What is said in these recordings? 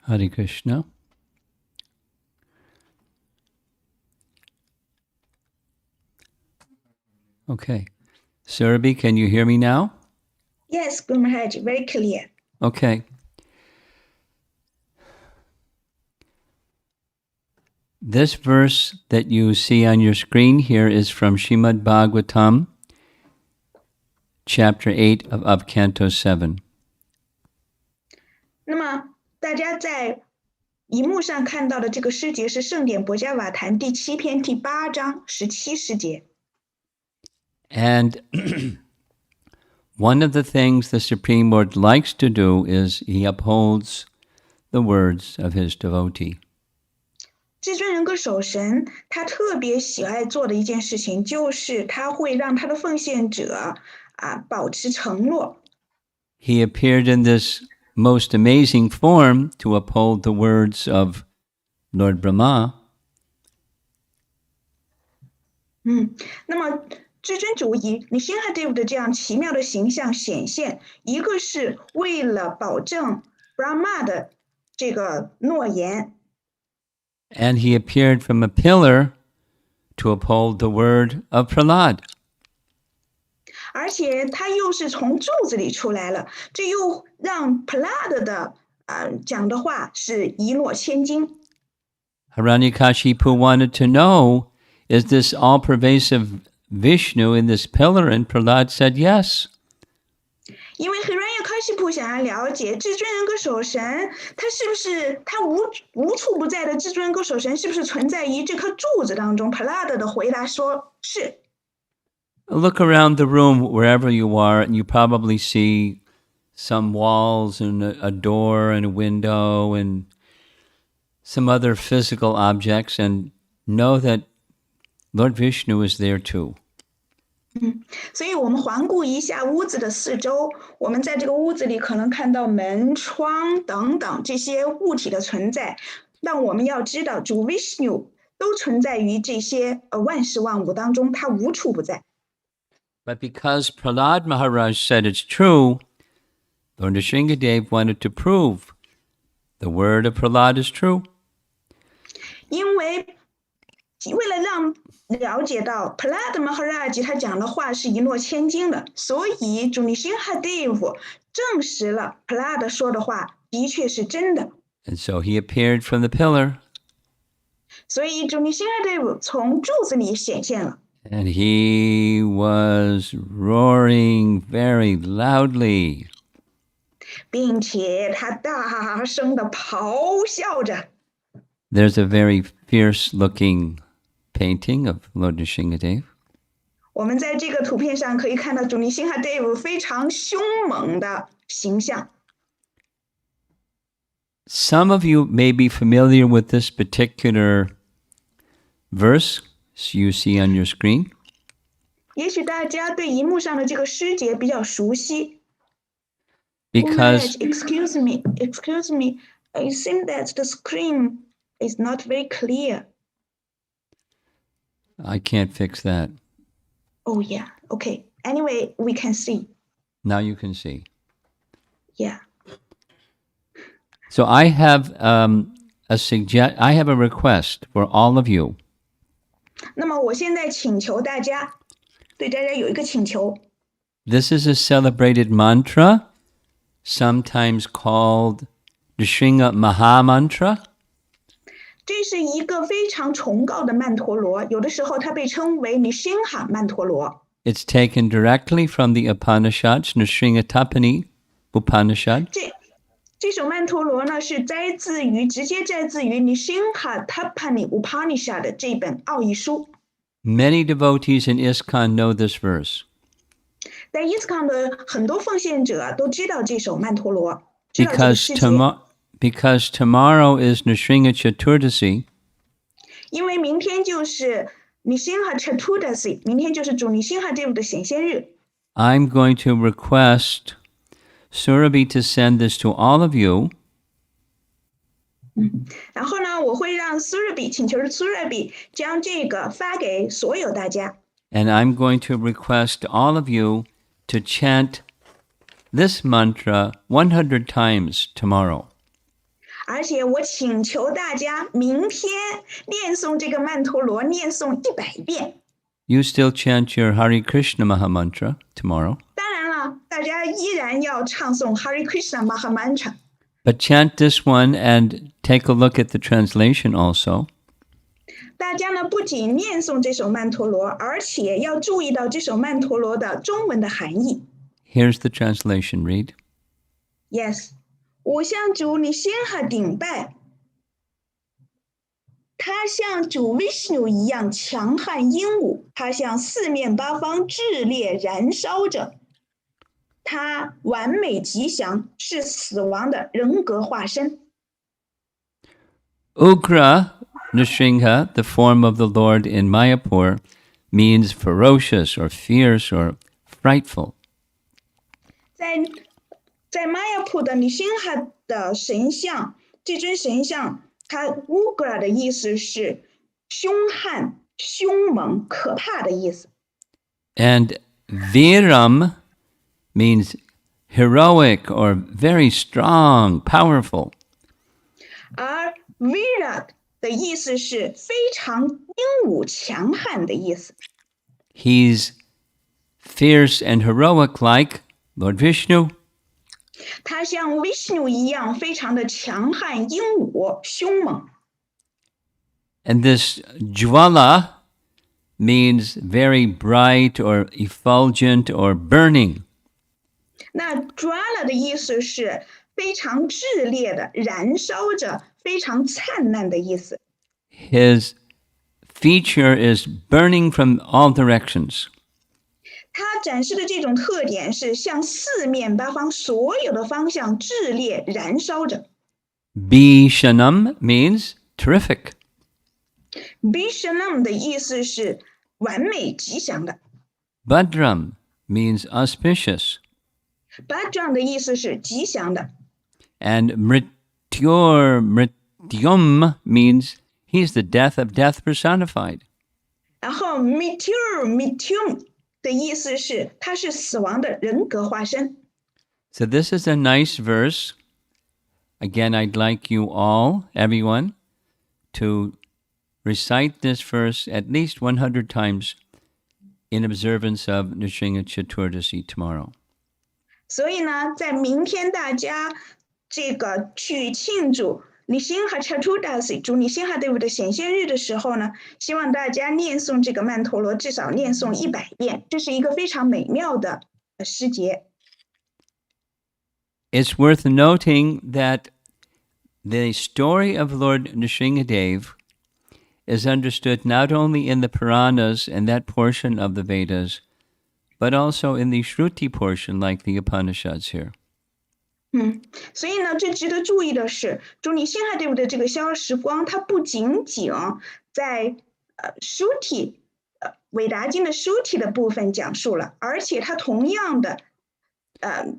Hare Krishna. Okay. Surabhi, can you hear me now? Yes, Guru Maharaj, very clear. Okay. This verse that you see on your screen here is from Srimad Bhagavatam, chapter 8 of Canto 7. 那么大家在荧幕上看到的这个诗节是圣典博伽瓦坛第7篇第8章17诗节。And one of the things the Supreme Lord likes to do is he upholds the words of his devotee. 至尊人格守神他特别喜爱做的一件事情，就是他会让他的奉献者保持承诺。He appeared in this most amazing form to uphold the words of Lord Brahma. 那么至尊主以Narsimha的这样奇妙的形象显现，一个是为了保证 Brahma 的这个诺言。And he appeared from a pillar to uphold the word of Prahlad. 而且他又是从柱子里出来了，这又让 Prahlad 的讲的话是一诺千金。Hiranyakashipu wanted to know, is this all-pervasive Vishnu in this pillar? And Prahlad said yes. 因为 Hiranyakashipu 想要了解至尊人格守神，他是不是他无处不在的至尊人格守神是不是存在于这颗柱子当中 ？Prahlad 的回答说是。Look around the room wherever you are, and you probably see some walls and a door and a window and some other physical objects, and know that Lord Vishnu is there too. 所以我们环顾一下屋子的四周，我们在这个屋子里可能看到门、窗等等这些物体的存在，但我们要知道，主 Vishnu 都存在于这些万事万物当中，他无处不在。But because Prahlad Maharaj said it's true, Lord Nrsimhadev wanted to prove the word of Prahlad is true. 因为了让了解到 Prahlad Maharaj 他讲的话是一诺千金的，所以主 Nrsimhadev 证实了 Prahlad 说的话的确是真的。And so he appeared from the pillar. 所以主 Nrsimhadev 从柱子里显现了。And he was roaring very loudly. 并且他大声的咆哮着。There's a very fierce-looking painting of Lord Nrsimhadev. 我们在这个图片上可以看到主 Nrsimhadev 非常凶猛的形象。Some of you may be familiar with this particular verse you see on your screen. 也许大家对荧幕上的这个诗节比较熟悉。Because excuse me, it seems that the screen is not very clear. I can't fix that. Oh yeah, okay. Anyway, we can see. Now you can see. Yeah. So I have I have a request for all of you. 那么我现在请求大家，对大家有一个请求。This is a celebrated mantra, sometimes called Nrsimha Mahamantra. 这是一个非常崇高的曼陀罗，有的时候它被称为 Narsimha 曼陀罗。It's taken directly from the Upanishads, Nrsimha Tapani Upanishad. 这首曼陀罗呢，是直接摘自于 Narsimha Tapani Upanishad 的这本奥义书。Many devotees in ISKCON know this verse. 在 ISKCON 的很多奉献者都知道这首曼陀罗，知道这个 Because 诗节。Because tomorrow is Nrsimha Chaturdasi. 因为明天就是 Narsimha Chaturdasi， 明天就是主 Narsimhadev 的显现日。I'm going to request Surabhi to send this to all of you. 然后呢，我会让请求Surabhi将这个发给所有大家。And I'm going to request all of you to chant this mantra 100 times tomorrow. 而且我请求大家明天念诵这个曼陀罗，念诵100遍。You still chant your Hare Krishna Maha Mantra tomorrow. 当然了，大家依然要唱诵 Hare Krishna Maha Mantra。But chant this one and take a look at the translation also. 大家呢不仅念诵这首曼陀罗，而且要注意到这首曼陀罗的中文的含义。Here's the translation. Read. Yes， 我向主尼仙哈顶拜，他像主 Vishnu 一样强悍英武，他向四面八方炽烈燃烧着，他完美吉祥，是死亡的人格化身。Ugra Nrsimha, the form of the Lord in Mayapur, means ferocious or fierce or frightful. 在玛雅普的尼辛哈的神像，这尊神像，它 Ugra 的意思是凶悍、凶猛、可怕的意思。And Viram means heroic or very strong, powerful. 而 Virat 的意思是非常英武、强悍的意思。He's fierce and heroic like Lord Vishnu. 他像 Vishnu 一样，非常的强悍、英武、凶猛。And this Jwala means very bright or effulgent or burning. 那 Jwala 的意思是非常炽烈的、燃烧着、非常灿烂的意思。His feature is burning from all directions. 它展示的这种特点是向四面八方所有的方向炽烈燃烧着。Bishanam means terrific. Bishanam 的意思是完美吉祥的。Badram means auspicious. Badram 的意思是吉祥的。And Mrityum means he's the death of death personified. 然后 Mityum 的意思是他是死亡的人格化身。So this is a nice verse. Again, I'd like you all, everyone, to recite this verse at least 100 times in observance of Nrsimha Chaturdasi tomorrow. 所以呢，在明天大家这个去庆祝Narsimha Chaturdasi 主Narsimha Deva的显现日的时候呢，希望大家念诵这个曼陀罗至少念诵100遍，这是一个非常美妙的诗节。It's worth noting that the story of Lord Nrsimhadev is understood not only in the Puranas and that portion of the Vedas, but also in the Shruti portion like the Upanishads here. 所以呢，最值得注意的是，主Narsimha Deva的这个消时光，它不仅仅在Shruti韦达经的 Shruti 的部分讲述了，而且它同样的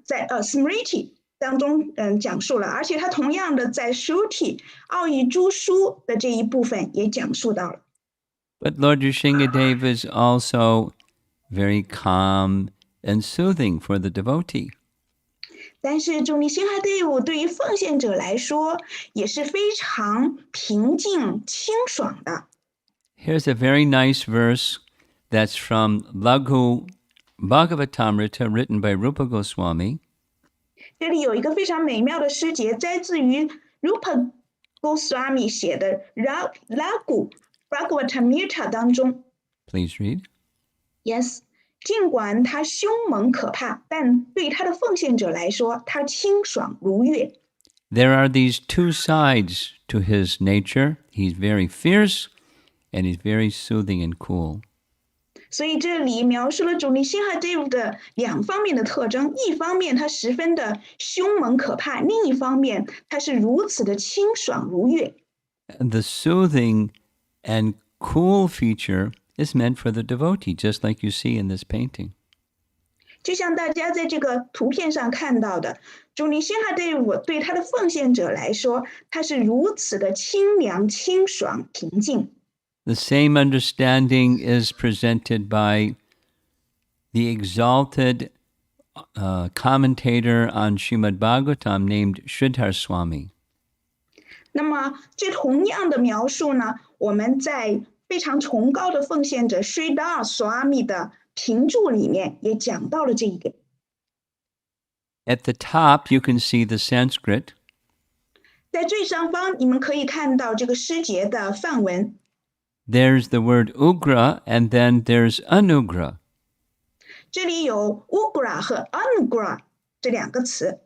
在Smriti 当中讲述了，而且它同样的在 Shruti 奥义诸书的这一部分也讲述到了。But Lord Nrsimhadev is also very calm and soothing for the devotee. 但是主Narsimha Deva对于奉献者来说也是非常平静清爽的。Here's a very nice verse that's from Laghu Bhagavatamrita written by Rupa Goswami. 这里有一个非常美妙的诗节，摘自于 Rupa Goswami 写的 Laghu Bhagavatamrita 当中。Please read. Yes， 尽管他凶猛可怕，但对他的奉献者来说，他清爽如月。There are these two sides to his nature. He's very fierce and he's very soothing and cool. 所以这里描述了主Narsimha Deva的两方面的特征，一方面他十分的凶猛可怕，另一方面他是如此的清爽如月。And the soothing and cool feature is meant for the devotee, just like you see in this painting. 就像大家在这个图片上看到的，主Narsimha Deva对他的奉献者来说，他是如此的清凉、清爽、平静。The same understanding is presented by the exalted commentator on Srimad Bhagavatam named Sridhar Swami. 那么这同样的描述呢，我们在非常崇高的奉献者 Sridhar Swami 的评注里面也讲到了这一点。At the top, you can see the Sanskrit. 在最上方，你们可以看到这个诗节的范文。There's the word ugra, and then there's anugra. 这里有 ugra 和 anugra 这两个词。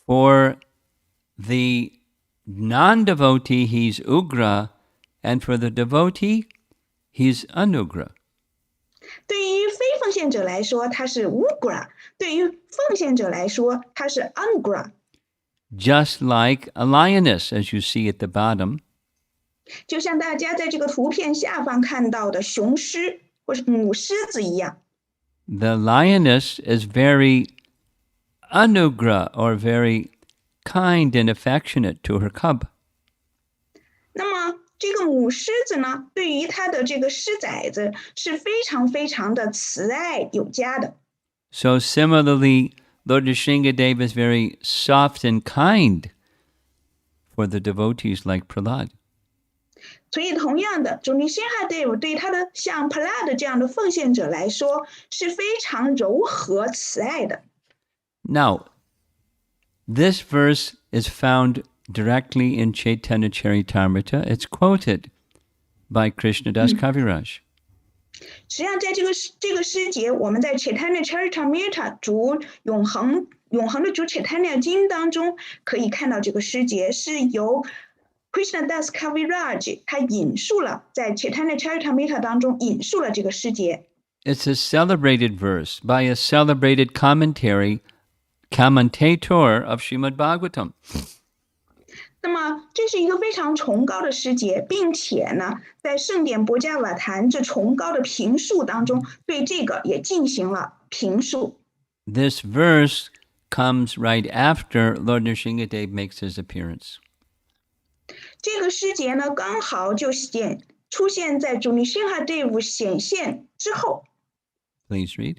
For the non-devotee, he's ugra, and for the devotee, he's anugra. 对于非奉献者来说，它是 ugra；对于奉献者来说，它是 anugra。Just like a lioness, as you see at the bottom. 就像大家在这个图片下方看到的雄狮或是母狮子一样。The lioness is very anugra, or very kind and affectionate to her cub. 那么这个母狮子呢，对于它的这个狮崽子是非常非常的慈爱有加的。So similarly, Lord Nrsingadev is very soft and kind for the devotees like Prahlad. 所以同样的，主尼辛哈德夫对他的像 Prahlad 这样的奉献者来说是非常柔和慈爱的。Now, this verse is found directly in Chaitanya Charitamrita. It's quoted by Krishnadas Kaviraj. 实际上，在这个诗节，我们在 Chaitanya Charitamrita 主永恒的主 Chaitanya 经当中可以看到这个诗节是由 Krishnadas Kaviraj 他引述了在 Chaitanya Charitamrita 当中引述了这个诗节。It's a celebrated verse by a celebrated commentator of Srimad Bhagavatam. 那么这是一个非常崇高的诗节，并且呢，在圣典博伽瓦坛这崇高的评述当中，对这个也进行了评述。This verse comes right after Lord Nrsingadev makes his appearance. 这个诗节呢，刚好就出现在主尼辛哈德夫显现之后。Please read.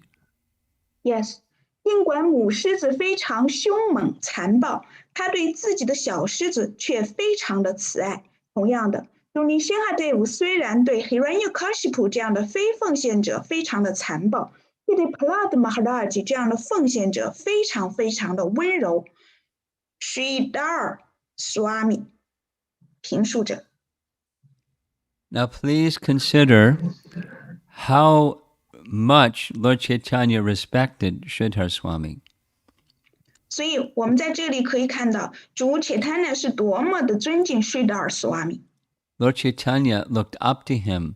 Yes. 尽管母狮子非常凶猛残暴，它对自己的小狮子却非常的慈爱。同样的，主尼辛哈德夫虽然对 Hiranyakashipu 这样的非奉献者非常的残暴，却对 Prahlad Maharaj 这样的奉献者非常非常的温柔。Sridhar Swami 评述者。Now please consider how much Lord Chaitanya respected Sridhar Swami. 所以我们在这里可以看到，主 Chaitanya 是多么的尊敬 Sridhar Swami。Lord Chaitanya looked up to him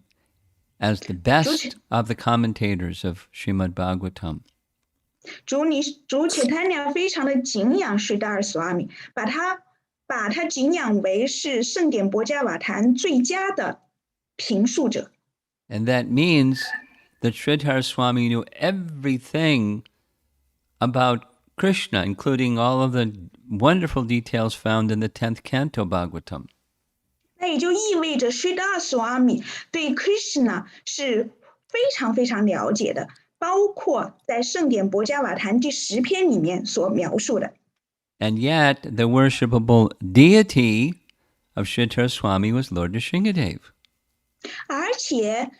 as the best of the commentators of Srimad Bhagavatam. 主 Chaitanya 非常的敬仰 Sridhar Swami， 把他敬仰为是圣典博伽瓦坛最佳的评述者。And that means that Sridhar Swami knew everything about Krishna, including all of the wonderful details found in the 10th canto Bhagavatam. 那也就意味着 Sridhar Swami 对 Krishna 是非常非常了解的，包括在圣典博伽瓦坛第10篇里面所描述的。And yet, the worshipable deity of Sridhar Swami was Lord Nrsingadev. 而且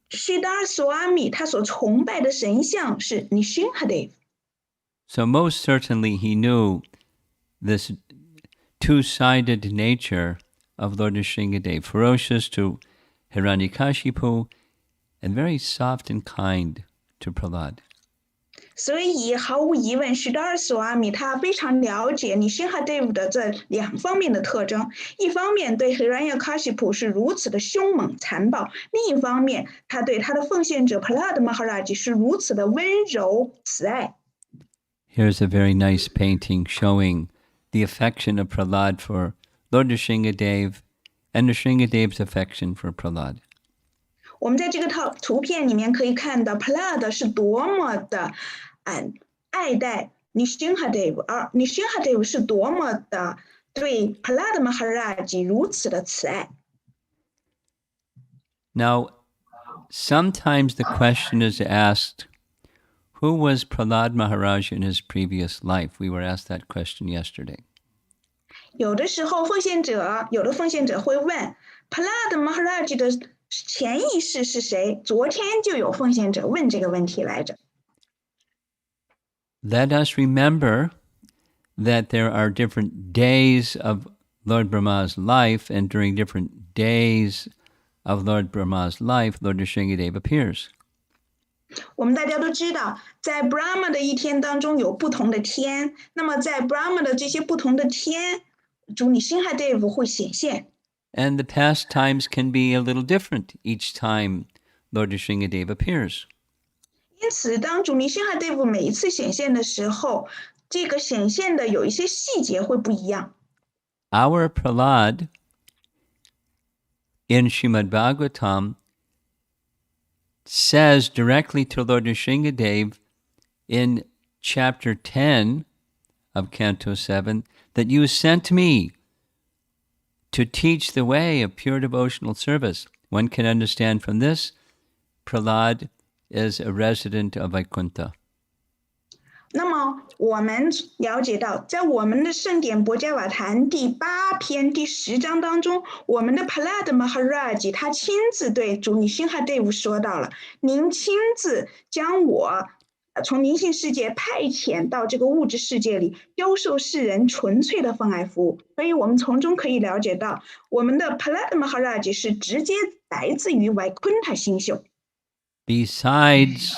Sridhar Swami 他所崇拜的神像是 Nrsimhadev。 So most certainly he knew this two-sided nature of Lord Nrsingadev, ferocious to Hiranyakashipu and very soft and kind to Prahlad. 所以毫无疑问 Sridhar Swami 他非常了解 Nrsimhadev 的这两方面的特征，一方面对 Hiranyakashipu 是如此的凶猛残暴，另一方面他对他的奉献者 Prahlad Maharaj 是如此的温柔慈爱。 Here's a very nice painting showing the affection of Prahlad for Lord Nrsingadev and Nrsingadev's affection for Prahlad. 我们在这个图片里面可以看到 Prahlad 是多么的爱戴 Nrsimhadev， 而 Nrsimhadev 是多么的对 Prahlad Maharaj 如此的慈爱。 Now, sometimes the question is asked, who was Prahlad Maharaj in his previous life? We were asked that question yesterday. 有的时候有的奉献者会问 Prahlad Maharaj 的潜意识是谁？昨天就有奉献者问这个问题来着。Let us remember that there are different days of Lord Brahma's life, and during different days of Lord Brahma's life, Lord Nrsingadev appears. 我们大家都知道，在 Brahma 的一天当中有不同的天，那么在 Brahma 的这些不同的天，主尼辛哈 Dev 会显现。And the pastimes can be a little different each time Lord Nrsingadev appears. 因此，当主尼辛哈 Dev 每一次显现的时候，这个显现的有一些细节会不一样。Our Prahlad in Srimad Bhagavatam says directly to Lord Nrsingadev in chapter 10 of Canto 7 that you sent me to teach the way of pure devotional service. One can understand from this, Prahlad is a resident of Vaikuntha. 那么我们了解到，在我们的圣典博伽瓦坛第8篇第10章当中，我们的 Prahlad Maharaj 他亲自对主尼辛哈 Dev 说到了：“您亲自将我从灵性世界派遣到这个物质世界里，教授世人纯粹的奉爱服务。”所以，我们从中可以了解到，我们的 Prahlad Maharaj 是直接来自于 Vaikuntha 星宿。Besides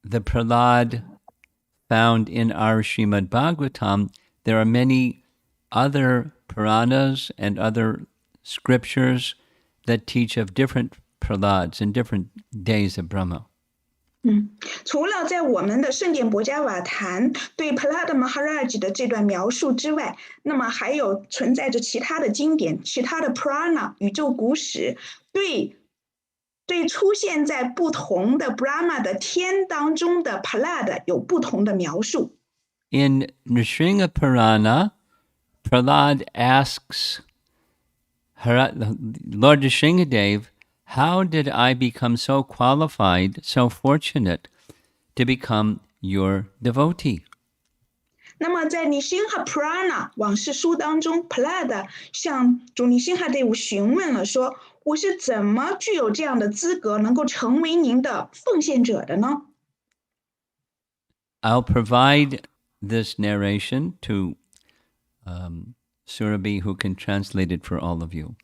the Prahlad found in our Srimad Bhagavatam, there are many other Puranas and other scriptures that teach of different Prahlads and different days of Brahma. 除了在我们的圣典博伽瓦坛对 Prahlad Maharaj 的这段描述之外，那么还有存在着其他的经典、其他的 Purana 宇宙古史对出现在不同的 Brahma 的天当中的 Prahlad 有不同的描述。In Nrsimha Purana, Prahlad asks Lord Nrsingadev, how did I become so qualified, so fortunate to become your devotee? 那么在尼辛哈 Purana 往事书当中 ，Prahlad 向主尼辛哈 Dev 询问了说：“我是怎么具有这样的资格，能够成为您的奉献者的呢？” I'll provide this narration to Surabhi, who can translate it for all of you.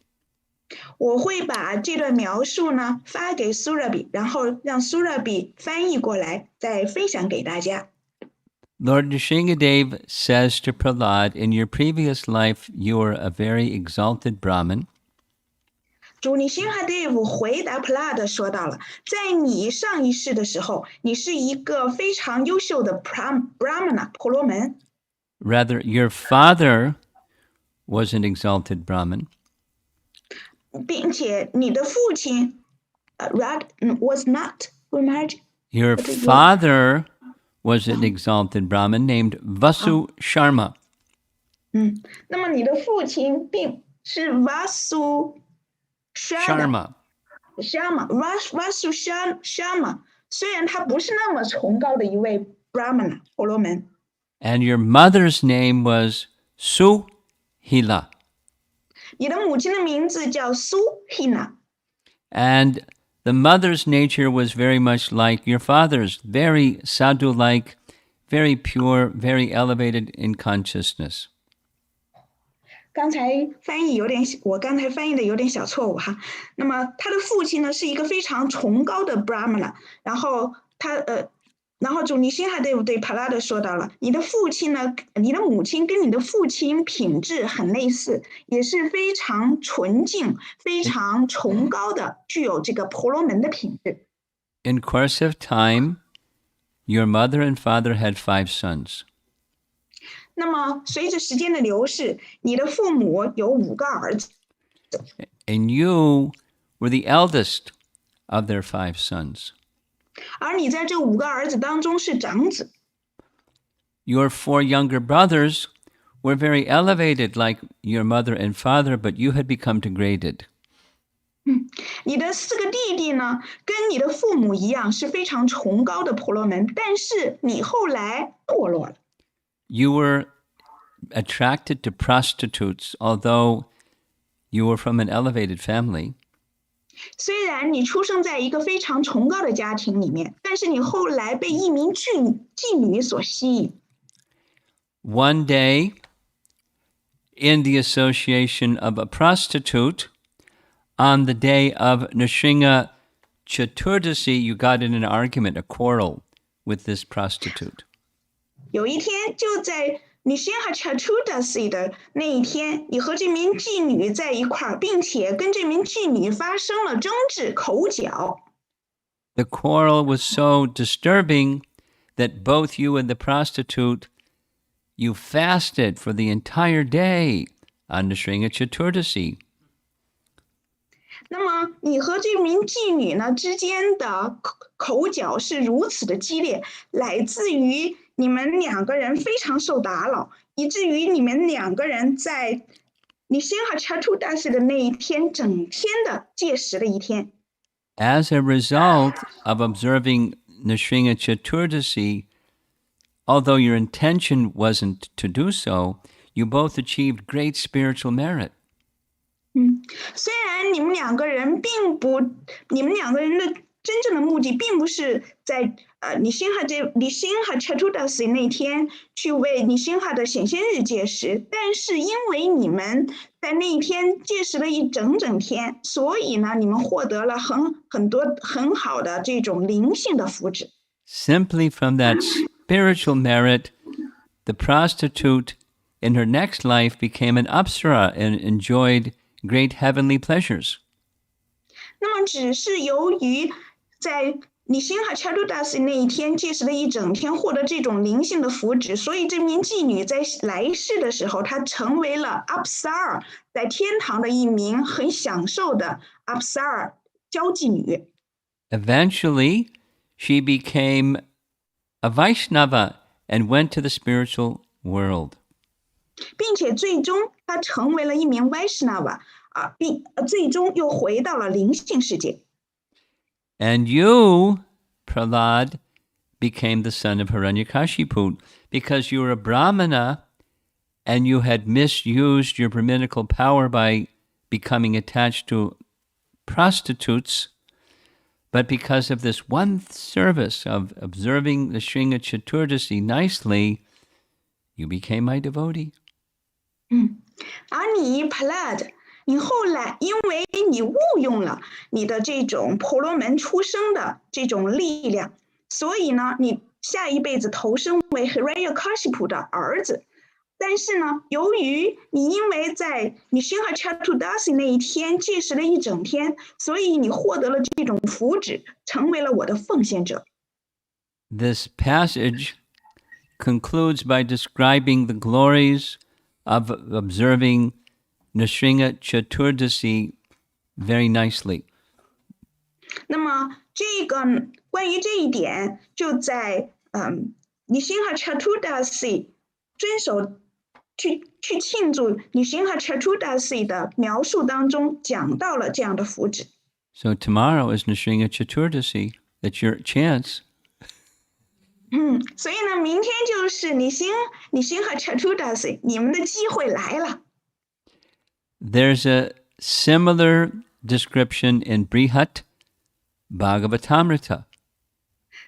我会把这段描述呢发给 Surabhi， 然后让 Surabhi 翻译过来，再分享给大家。Lord Nrsingadev says to Prahlad, in your previous life, you were a very exalted Brahmin. 主尼辛哈 Dev 回答 Prahlad 说到了，在你上一世的时候，你是一个非常优秀的 Brahmana 婆罗门。Rather, your father was an exalted Brahmin. 并且你的父亲was not Maharaj. Your father was an exalted Brahmin named Vasu Sharma. 那么你的父亲并是 Vasu Sharma. Vasu Sharma， 虽然他不是那么崇高的一位 Brahmana 婆罗门。And your mother's name was Suhila. 你的母亲的名字叫 Suhila。 And the mother's nature was very much like your father's, very sadhu-like, very pure, very elevated in consciousness. 我刚才翻译的有点小错误哈。那么他的父亲呢是一个非常崇高的 Brahmana， 然后主尼辛哈 Dev 对 Prahlad 说到了，你的母亲跟你的父亲品质很类似，也是非常纯净、非常崇高的，具有这个婆罗门的品质。In course of time, your mother and father had 5 sons. 那么随着时间的流逝，你的父母有5个儿子。And you were the eldest of their 5 sons. 而你在这5个儿子当中是长子。Your 4 younger brothers were very elevated like your mother and father, but you had become degraded. 你的4个弟弟呢，跟你的父母一样是非常崇高的婆罗门，但是你后来堕落了。You were attracted to prostitutes, although you were from an elevated family. 虽然你出生在一个非常崇高的家庭里面，但是你后来被一名妓女所吸引。One day, in the association of a prostitute, on the day of Narsimha Chaturdasi, you got in an argument, a quarrel with this prostitute. 有一天，就在Narsimha Chaturdasi 的那一天，你和这名妓女在一块儿，并且跟这名妓女发生了争执、口角。The quarrel was so disturbing that both you and the prostitute, you fasted for the entire day on Narsimha Chaturdasi. 那么你和这名妓女呢之间的口角是如此的激烈，来自于你们两个人非常受打扰，以至于你们两个人在Narsimha Chaturdasi 的那一天，整天的戒食了一天。As a result of observing Narsimha Chaturdasi, although your intention wasn't to do so, you both achieved great spiritual merit. 虽然你们两个人的真正的目的并不是在Narsimha Chaturdasi 那天去为Narsimha的显现日戒食，但是因为你们在那一天戒食了一整天，所以呢，你们获得了很多很好的这种灵性的福祉。Simply from that spiritual merit, the prostitute in her next life became an apsara and enjoyed great heavenly pleasures. 那么只是由于在Narsimha Chaturdasi 那一天戒食了一整天，获得这种灵性的福祉，所以这名妓女在来世的时候，她成为了 apsara， 在天堂的一名很享受的 apsara 娇妓女。Eventually, she became a Vaishnava and went to the spiritual world. 并且最终她成为了一名 Vaishnava 并最终又回到了灵性世界。And you, Prahlad, became the son of Hiranyakashipu because you were a Brahmana and you had misused your Brahminical power by becoming attached to prostitutes. But because of this one service of observing the Narsimha Chaturdasi nicely, you became my devotee. 而你 Prahlad， 你后来因为你误用了你的这种婆罗门出生的这种力量，所以呢，你下一辈子投生为 Hiranyakashipu 的儿子。但是呢，由于你因为在Narsimha Chaturdasi 那一天戒食了一整天，所以你获得了这种福祉，成为了我的奉献者。This passage concludes by describing the glories of observing Narsimha Chaturdasi very nicely. 那么这个关于这一点，就在Narsimha Chaturdasi 遵守去庆祝Narsimha Chaturdasi 的描述当中讲到了这样的福祉。So tomorrow is Narsimha Chaturdasi. That's your chance. 所以呢，明天就是Narsimha Chaturdasi， 你们的机会来了。There's a similar description in Brihat Bhagavatamrita.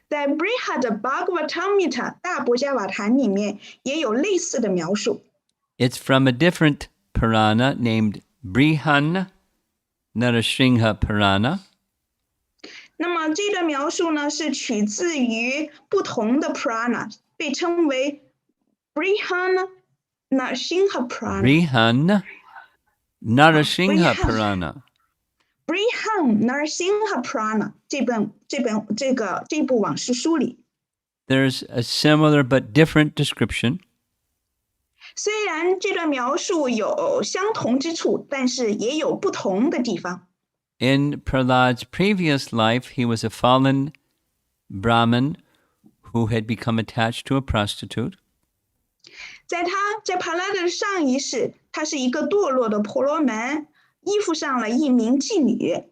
在 Brihat Bhagavatamrita 大博迦瓦坛里面也有类似的描述。It's from a different Purana named Brihan Narsimha Purana. 那么这段描述呢，是取自于不同的 Purana， 被称为 Brihan Narsimha Purana。 Brihan Narsimha Purana. Brihan Narsimha Purana 这部往事书里， There's a similar but different description. 虽然这段描述有相同之处，但是也有不同的地方。In Prahlad's previous life, he was a fallen Brahmin who had become attached to a prostitute. 在帕拉的上一世，他是一个堕落的婆罗门，依附上了一名妓女。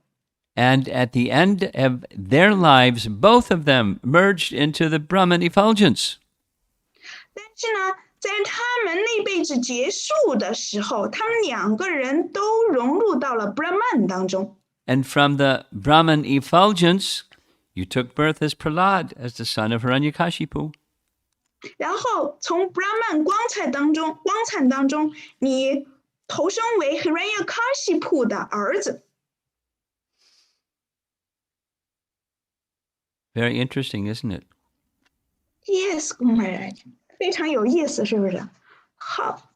And at the end of their lives, both of them merged into the Brahman effulgence. 但是呢，在他们那辈子结束的时候，他们两个人都融入到了 Brahman 当中。And from the Brahman effulgence, you took birth as Prahlad, as the son of Hiranyakashipu. 然后从 Brahman 光灿当中，你投生为 Hiranyakashipu 的儿子。Very interesting, isn't it? Yes, 公开来讲，非常有意思，是不是？好。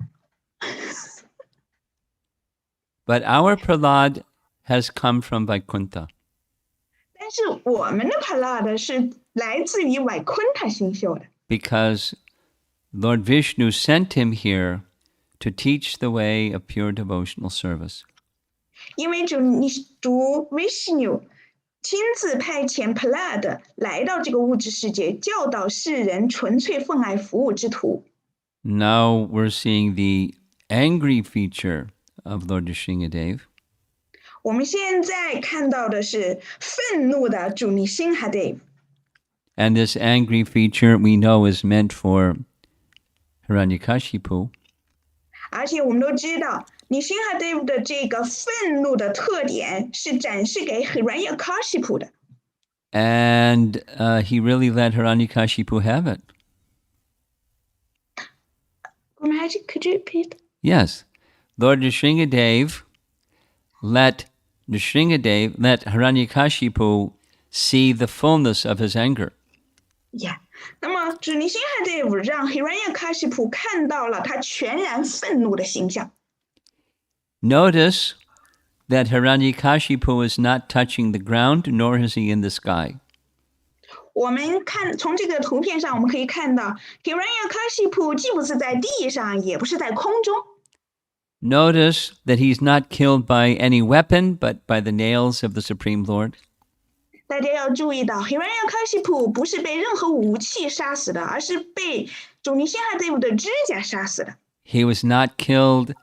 But our Prahlad has come from Vaikuntha. 但是我们的 Prahlad 是来自于外昆塔星宿的。Because Lord Vishnu sent him here to teach the way of pure devotional service. 因为主 Vishnu 亲自派遣 Prahlad 来到这个物质世界，教导世人纯粹奉爱服务之途。Now we're seeing the angry feature of Lord Nrsingadev. 我们现在看到的是愤怒的主Nrsimhadev。And this angry feature we know is meant for Hiranyakashipu. 而且我们都知道Nrsimhadev 的这个愤怒的特点是展示给 Hiranyakashipu 的。And he really let Hiranyakashipu have it. Could you repeat? Yes. Lord Nrsingadev let Hiranyakashipu see the fullness of his anger. Yeah. 那么主Nrsimhadev让 Hiranyakashipu 看到了他全然愤怒的形象。Notice that Hiranyakashipu is not touching the ground, nor is he in the sky. 我们从这个图片上，我们可以看到 Hiranyakashipu 既不是在地上，也不是在空中。Notice that he's not killed by any weapon, but by the nails of the Supreme Lord. 大家要注意到 Hiranyakashipu 不是被任何武器杀死的，而是被主Nrsimhadev的指甲杀死的。He was not killed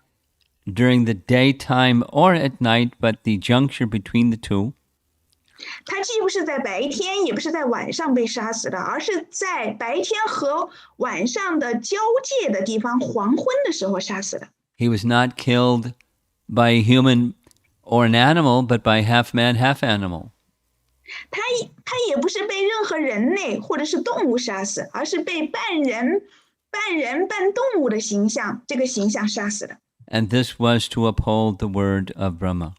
during the daytime or at night, but the juncture between the two. 他既不是在白天，也不是在晚上被杀死的，而是在白天和晚上的交界的地方，黄昏的时候杀死的。He was not killed by a human or an animal, but by half man, half animal. 他也不是被任何人类或者是动物杀死，而是被半人半动物的形象，这个形象杀死的。And this was to uphold the word of Brahma.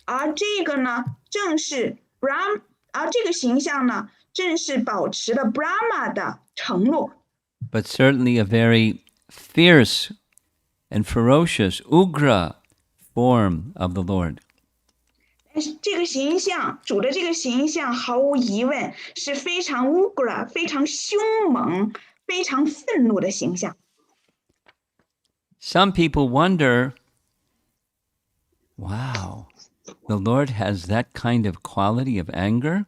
而这个呢，正是而这个形象呢，正是保持了 Brahma 的承诺。But certainly a very fierce and ferocious, ugra form of the Lord. 但是这个形象，主的这个形象，毫无疑问是非常 ugra、非常凶猛、非常愤怒的形象。Some people wonder, wow, the Lord has that kind of quality of anger?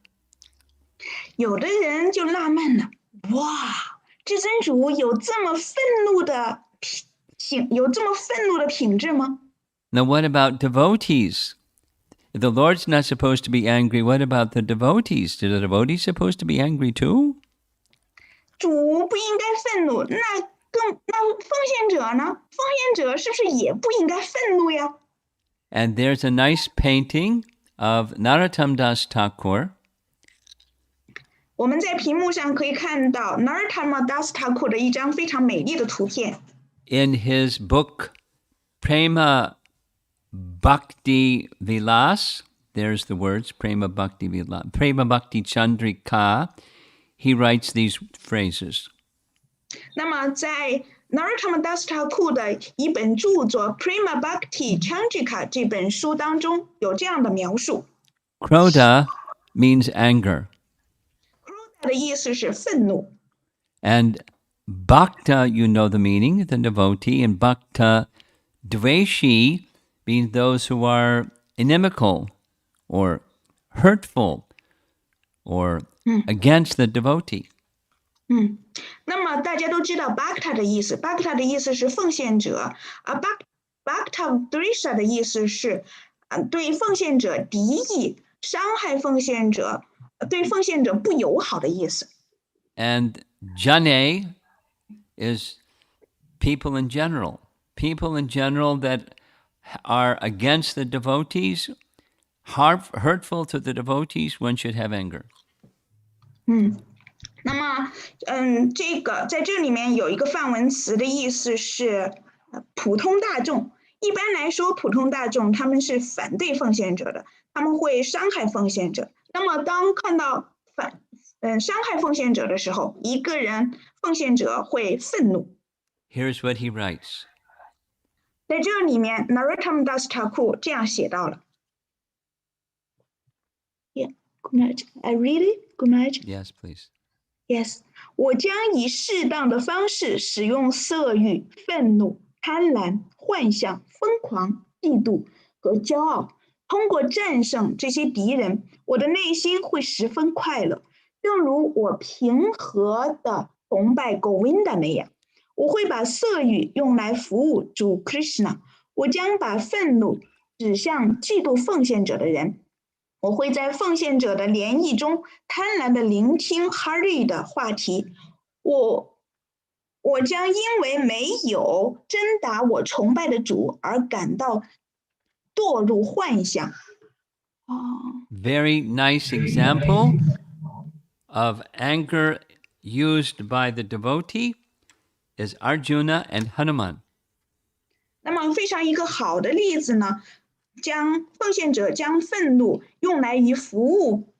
有的人就纳闷了，哇，至尊主有这么愤怒的品质吗？ Now, what about devotees? If the Lord's not supposed to be angry, what about the devotees? Are the devotees supposed to be angry too? 主不应该愤怒，那奉献者呢？奉献者是不是也不应该愤怒呀？ And there's a nice painting of Narottam Das Thakur. 我们在屏幕上可以看到 Narsimha Das Thakur 的一张非常美丽的图片。In his book Prema Bhakti Vilas, there's the words, Prema Bhakti Vilas, Prema Bhakti Chandrika, he writes these phrases. 那么在 Narsimha Das Thakur 的一本著作 Prema Bhakti Chandrika 这本书当中有这样的描述。Krodha means anger. Krodha 的意思是愤怒。And Bhakta, you know the meaning, the devotee, and Bhakta Dveshi means those who are inimical or hurtful or against the devotee. 那么大家都知道 Bhakta 的意思 ，Bhakta 的意思是奉献者，而 Bhakta Drisha 的意思是对奉献者敌意、伤害奉献者、对奉献者不友好的意思。And Jane is people in general. People in general that are against the devotees, hurtful to the devotees, one should have anger. 那么，这个在这里面有一个范文词的意思是普通大众。一般来说，普通大众他们是反对奉献者的，他们会伤害奉献者。那么，当看到伤害奉献者的时候，一个人奉献者会愤怒。Here's what he writes. 在这里面 Narottam Das Thakur 这样写到了。Yeah, Gurmaj, I read it, Gurmaj. Yes, please. Yes, 我将以适当的方式使用色欲、愤怒、贪婪、幻想、疯狂、嫉妒和骄傲。通过战胜这些敌人，我的内心会十分快乐，正如我平和的崇拜 Govinda 那样。我会把色欲用来服务主 Krishna， 我将把愤怒指向嫉妒奉献者的人。我会在奉献者的联谊中贪婪地聆听 Hari 的话题。我将因为没有真达我崇拜的主而感到堕入幻想。Very nice example of anger used by the devotee is Arjuna and Hanuman. 那么非常一个好的例子呢，奉献者将愤怒用来于服务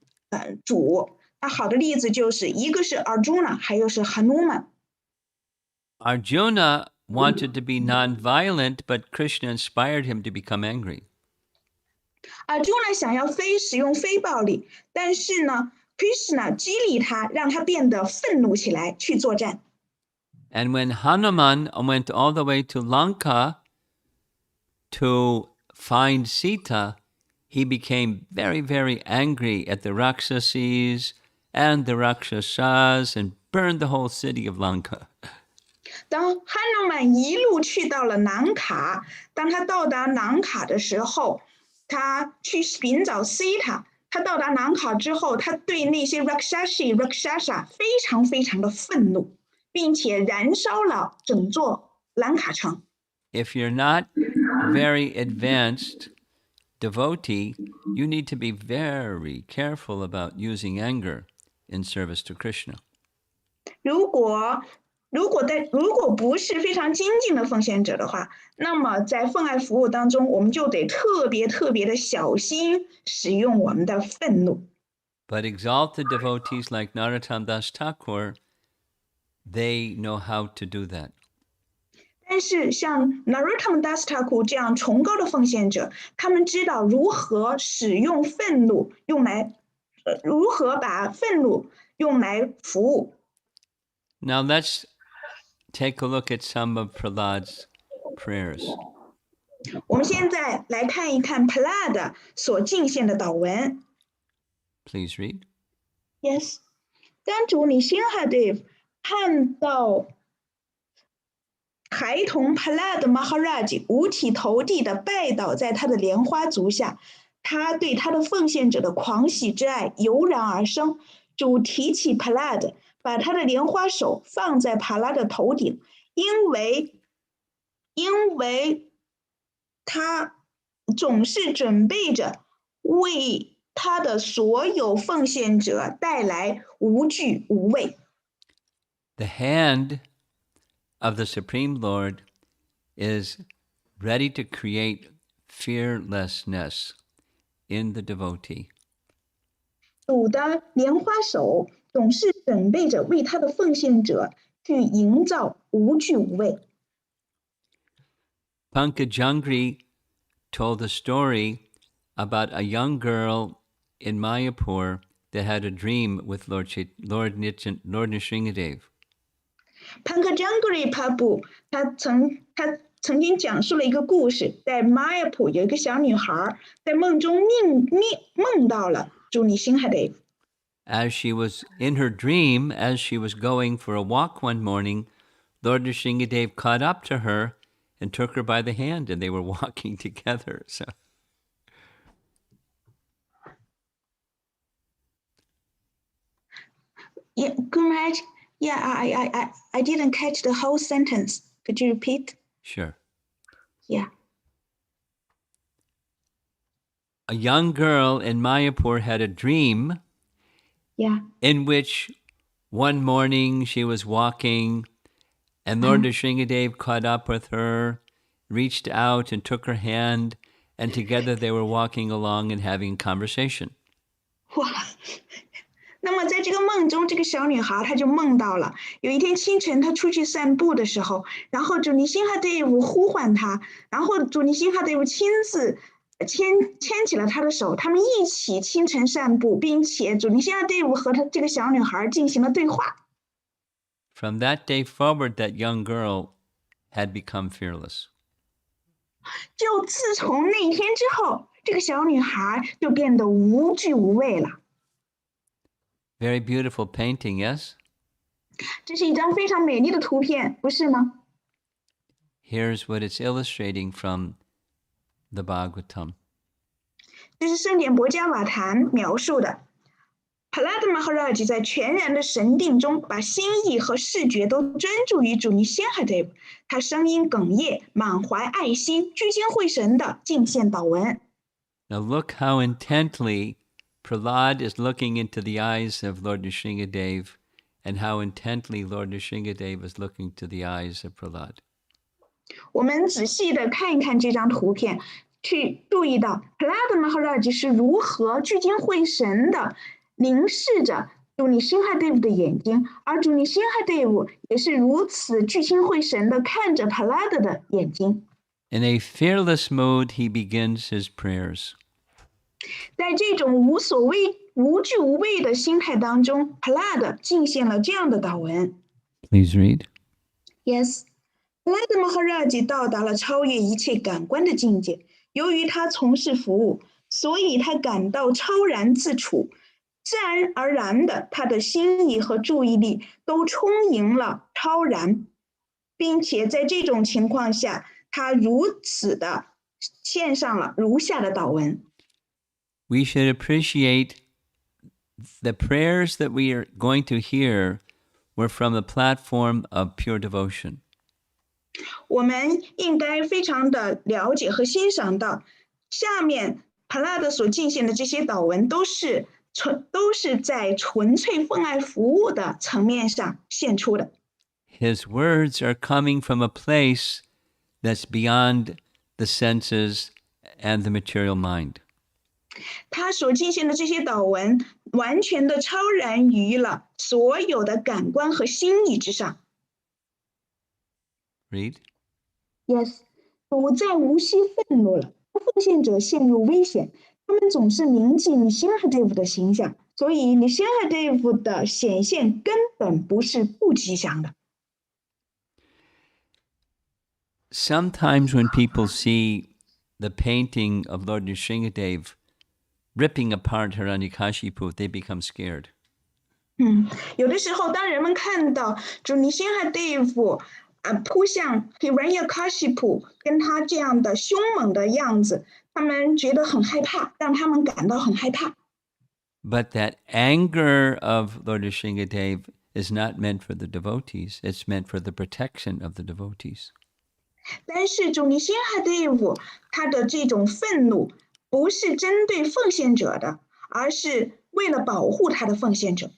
主。那好的例子就是一个是 Arjuna， 还有是 Hanuman。Arjuna wanted to be non-violent, but Krishna inspired him to become angry. Arjuna 想要使用非暴力，但是呢 Krishna 激励他，让他变得愤怒起来去作战。And when Hanuman went all the way to Lanka to find Sita, he became very, very angry at the Rakshasis and the Rakshasas and burned the whole city of Lanka. 当 Hanuman 一路去到了南卡，当他到达南卡的时候，他去寻找 Sita。他到达南卡之后，他对那些 Rakshasa 非常非常的愤怒，并且燃烧了整座兰卡城。If you're not very advanced devotee, you need to be very careful about using anger in service to Krishna. 如果不是非常精进的奉献者的话，那么在奉爱服务当中，我们就得特别特别的小心使用我们的愤怒。But exalted devotees like Narottam Das Thakur, they know how to do that. 但是像 Narottam Das Thakur 这样崇高的奉献者，他们知道如何使用愤怒如何把愤怒用来服务。Now let's take a look at some of Prahlad's prayers. 我们现在来看一看 Prahlad 所进献的祷文。Please read. Yes， 当主Narsimhadev 看到孩童 Prahlad Maharaj 五体投地的拜倒在他的莲花足下，他对他的奉献者的狂喜之爱油然而生。主提起 Prahlad， 把他的莲花手放在 Prahlad 的头顶，因为他总是准备着为他的所有奉献者带来无惧无畏。The hand of the Supreme Lord is ready to create fearlessness in the devotee. 主的莲花手总是准备着为他的奉献者去营造无惧无畏。Pankajangri told a story about a young girl in Mayapur that had a dream with Lord Nrsimhadev. Pankajangri Prabhu 他曾经讲述了一个故事，在 Mayapur 有一个小女孩在梦中梦到了主Nrsimhadev。As she was in her dream, as she was going for a walk one morning, Lord Nrsimhadev caught up to her and took her by the hand, and they were walking together. So, Yeah, Gurmaj, Yeah, I didn't catch the whole sentence. Could you repeat? Sure. Yeah. A young girl in Mayapur had a dream Yeah. in which one morning she was walking and Lord Nrsingadev caught up with her, reached out and took her hand, and together they were walking along and having conversation. 哇，那么在这个梦中，这个小女孩她就梦到了，有一天清晨她出去散步的时候，然后主尼辛哈德夫呼唤她，然后主尼辛哈德夫亲自牵起了她的手，他们一起清晨散步，并且主尼辛哈德夫和她这个小女孩进行了对话。From that day forward, that young girl had become fearless. 就自从那天之后，这个小女孩就变得无惧无畏了。Very beautiful painting, yes? 这是一张非常美丽的图片，不是吗？ Here's what it's illustrating from the Bhagavatam. 这是圣典博迦瓦坛描述的。帕拉德玛哈拉吉在全然的神定中，把心意和视觉都专注于主尼仙哈德夫。他声音哽咽，满怀爱心，聚精会神的敬献祷文。Now look how intently Prahlad is looking into the eyes of Lord Nrsingadev, and how intently Lord Nrsingadev is looking to the eyes of Prahlad. 我们仔细的看一看这张图片，去注意到帕拉德玛哈拉吉是如何聚精会神的凝视着主尼辛哈德夫的眼睛，而主尼辛哈德夫也是如此聚精会神的看着帕拉德的眼睛。In a fearless mood, he begins his prayers. 在这种无所谓、无惧无畏的心态当中，帕拉德进献了这样的祷文。Please read. Yes, 帕拉德玛哈拉吉到达了超越一切感官的境界。由于他从事服务，所以他感到超然自处。自然而然的，他的心意和注意力都充盈了超然，并且在这种情况下，他如此的献上了如下的祷文。We should appreciate the prayers that we are going to hear were from the platform of pure devotion. 我们应该非常的了解和欣赏到，下面帕拉德所进献的这些祷文都是在纯粹奉爱服务的层面上献出的。His words are coming from a place that's beyond the senses and the material mind. 他所进献的这些祷文，完全的超然于了所有的感官和心意之上。Read. Yes， 主再无息愤怒了，奉献者陷入危险。他们总是铭记你辛哈德夫的形象，所以你辛哈德夫的显现根本不是不吉祥的。Sometimes when people see the painting of Lord Nrsingadev ripping apart Hiranyakashipu, they become scared. 有的时候，当人们看到主尼辛哈德夫扑向 Hiranyakashipu 跟他这样的凶猛的样子，他们觉得很害怕，让他们感到很害怕。But that anger of Lord Nrsingadev is not meant for the devotees. It's meant for the protection of the devotees. 但是主尼辛哈德夫他的这种愤怒不是针对奉献者的，而是为了保护他的奉献者。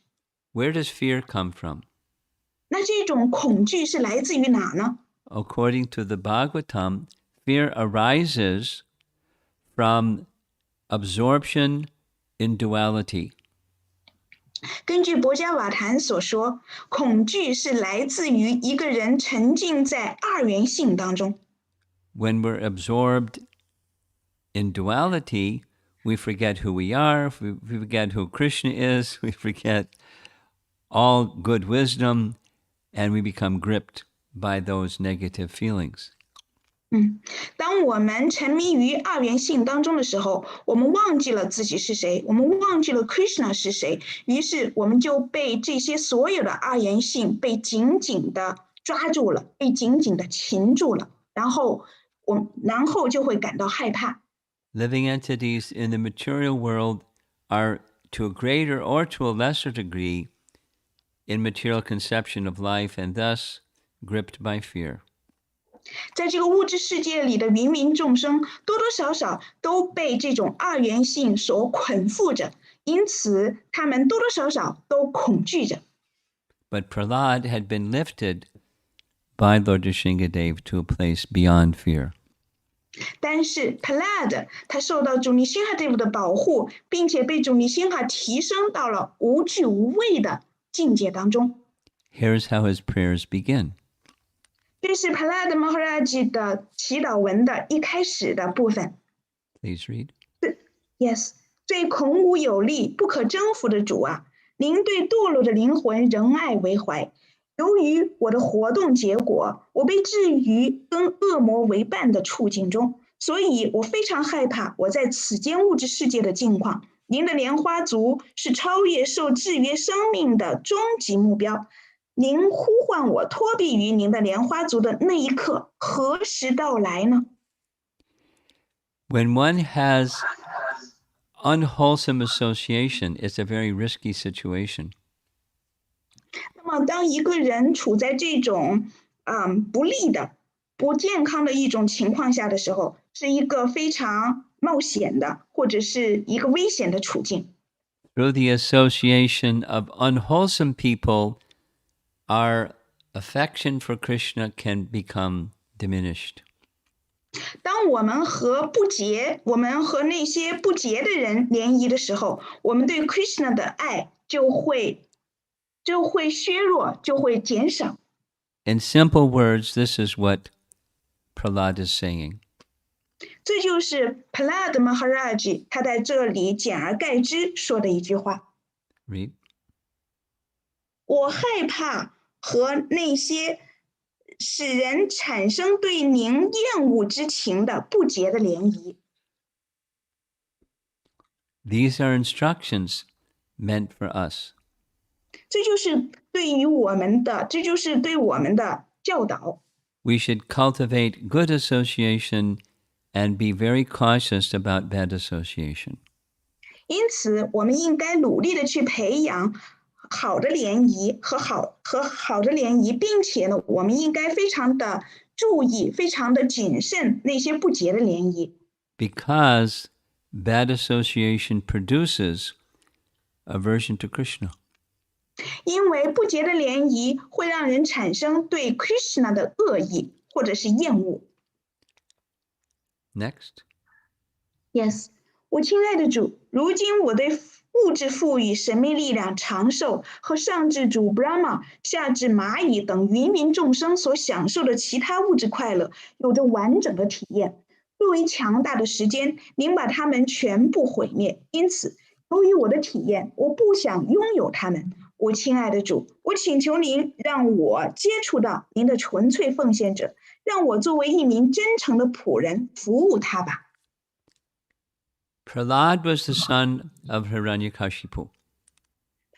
Where does fear come from? 那这种恐惧是来自于哪呢？ According to the Bhagavatam, fear arises from absorption in duality. 根据博迦瓦坛所说，恐惧是来自于一个人沉浸在二元性当中。When we're absorbed in duality, we forget who we are, we forget who Krishna is, we forget all good wisdom, and we become gripped by those negative feelings. 当我们沉迷于二元性当中的时候，我们忘记了自己是谁，我们忘记了 Krishna 是谁，于是我们就被这些所有的二元性被紧紧的抓住了，被紧紧的擒住了，然后就会感到害怕。Living entities in the material world are, to a greater or to a lesser degree, in material conception of life and thus gripped by fear. 在这个物质世界里的芸芸众生，多多少少都被这种二元性所捆缚着，因此他们多多少少都恐惧着。But Prahlad had been lifted by Lord Nrsingadev to a place beyond fear. 但是 Prahlad 他受到主尼辛哈dev的保护，并且被主尼辛哈提升到了无惧无畏的境界当中。Here's how his prayers begin. 这是 Prahlad Maharaj 的祈祷文的一开始的部分。Please read. Yes， 最孔武有力、不可征服的主啊，您对堕落的灵魂仁爱为怀。由于我的活动结果，我被置于跟恶魔为伴的处境中，所以我非常害怕我在此间物质世界的境况。您的莲花足是超越受制约生命的终极目标。您呼唤我脱避于您的莲花足的那一刻，何时到来呢？ When one has unwholesome association, it's a very risky situation. 那么，当一个人处在这种不利的、不健康的一种情况下的时候，是一个非常冒险的，或者是一个危险的处境。Through the association of unwholesome people, our affection for Krishna can become diminished. 当我们和那些不洁的人联谊的时候，我们对 Krishna 的爱就会削弱，就会减少。In simple words, this is what Prahlad is saying. 这就是 Prahlad Maharaj 他在这里简而概之说的一句话。Read. 我害怕和那些使人产生对您厌恶之情的不洁的联谊。These are instructions meant for us. 这就是对我们的教导。We should cultivate good association and be very cautious about bad association. 因此，我们应该努力的去培养好的联谊和好的联谊，并且呢，我们应该非常的注意、非常的谨慎那些不洁的联谊。Because bad association produces aversion to Krishna. 因为不洁的联谊会让人产生对 Krishna 的恶意或者是厌恶。Next. Yes， 我亲爱的主，如今我对物质赋予神秘力量、长寿和上至主 Brahma、下至蚂蚁等芸芸众生所享受的其他物质快乐，有着完整的体验。作为强大的时间，您把它们全部毁灭。因此，由于我的体验，我不想拥有它们。我亲爱的主，我请求您让我接触到您的纯粹奉献者，让我作为一名真诚的仆人服务他吧。Prahlad was the son of Hiranyakashipu.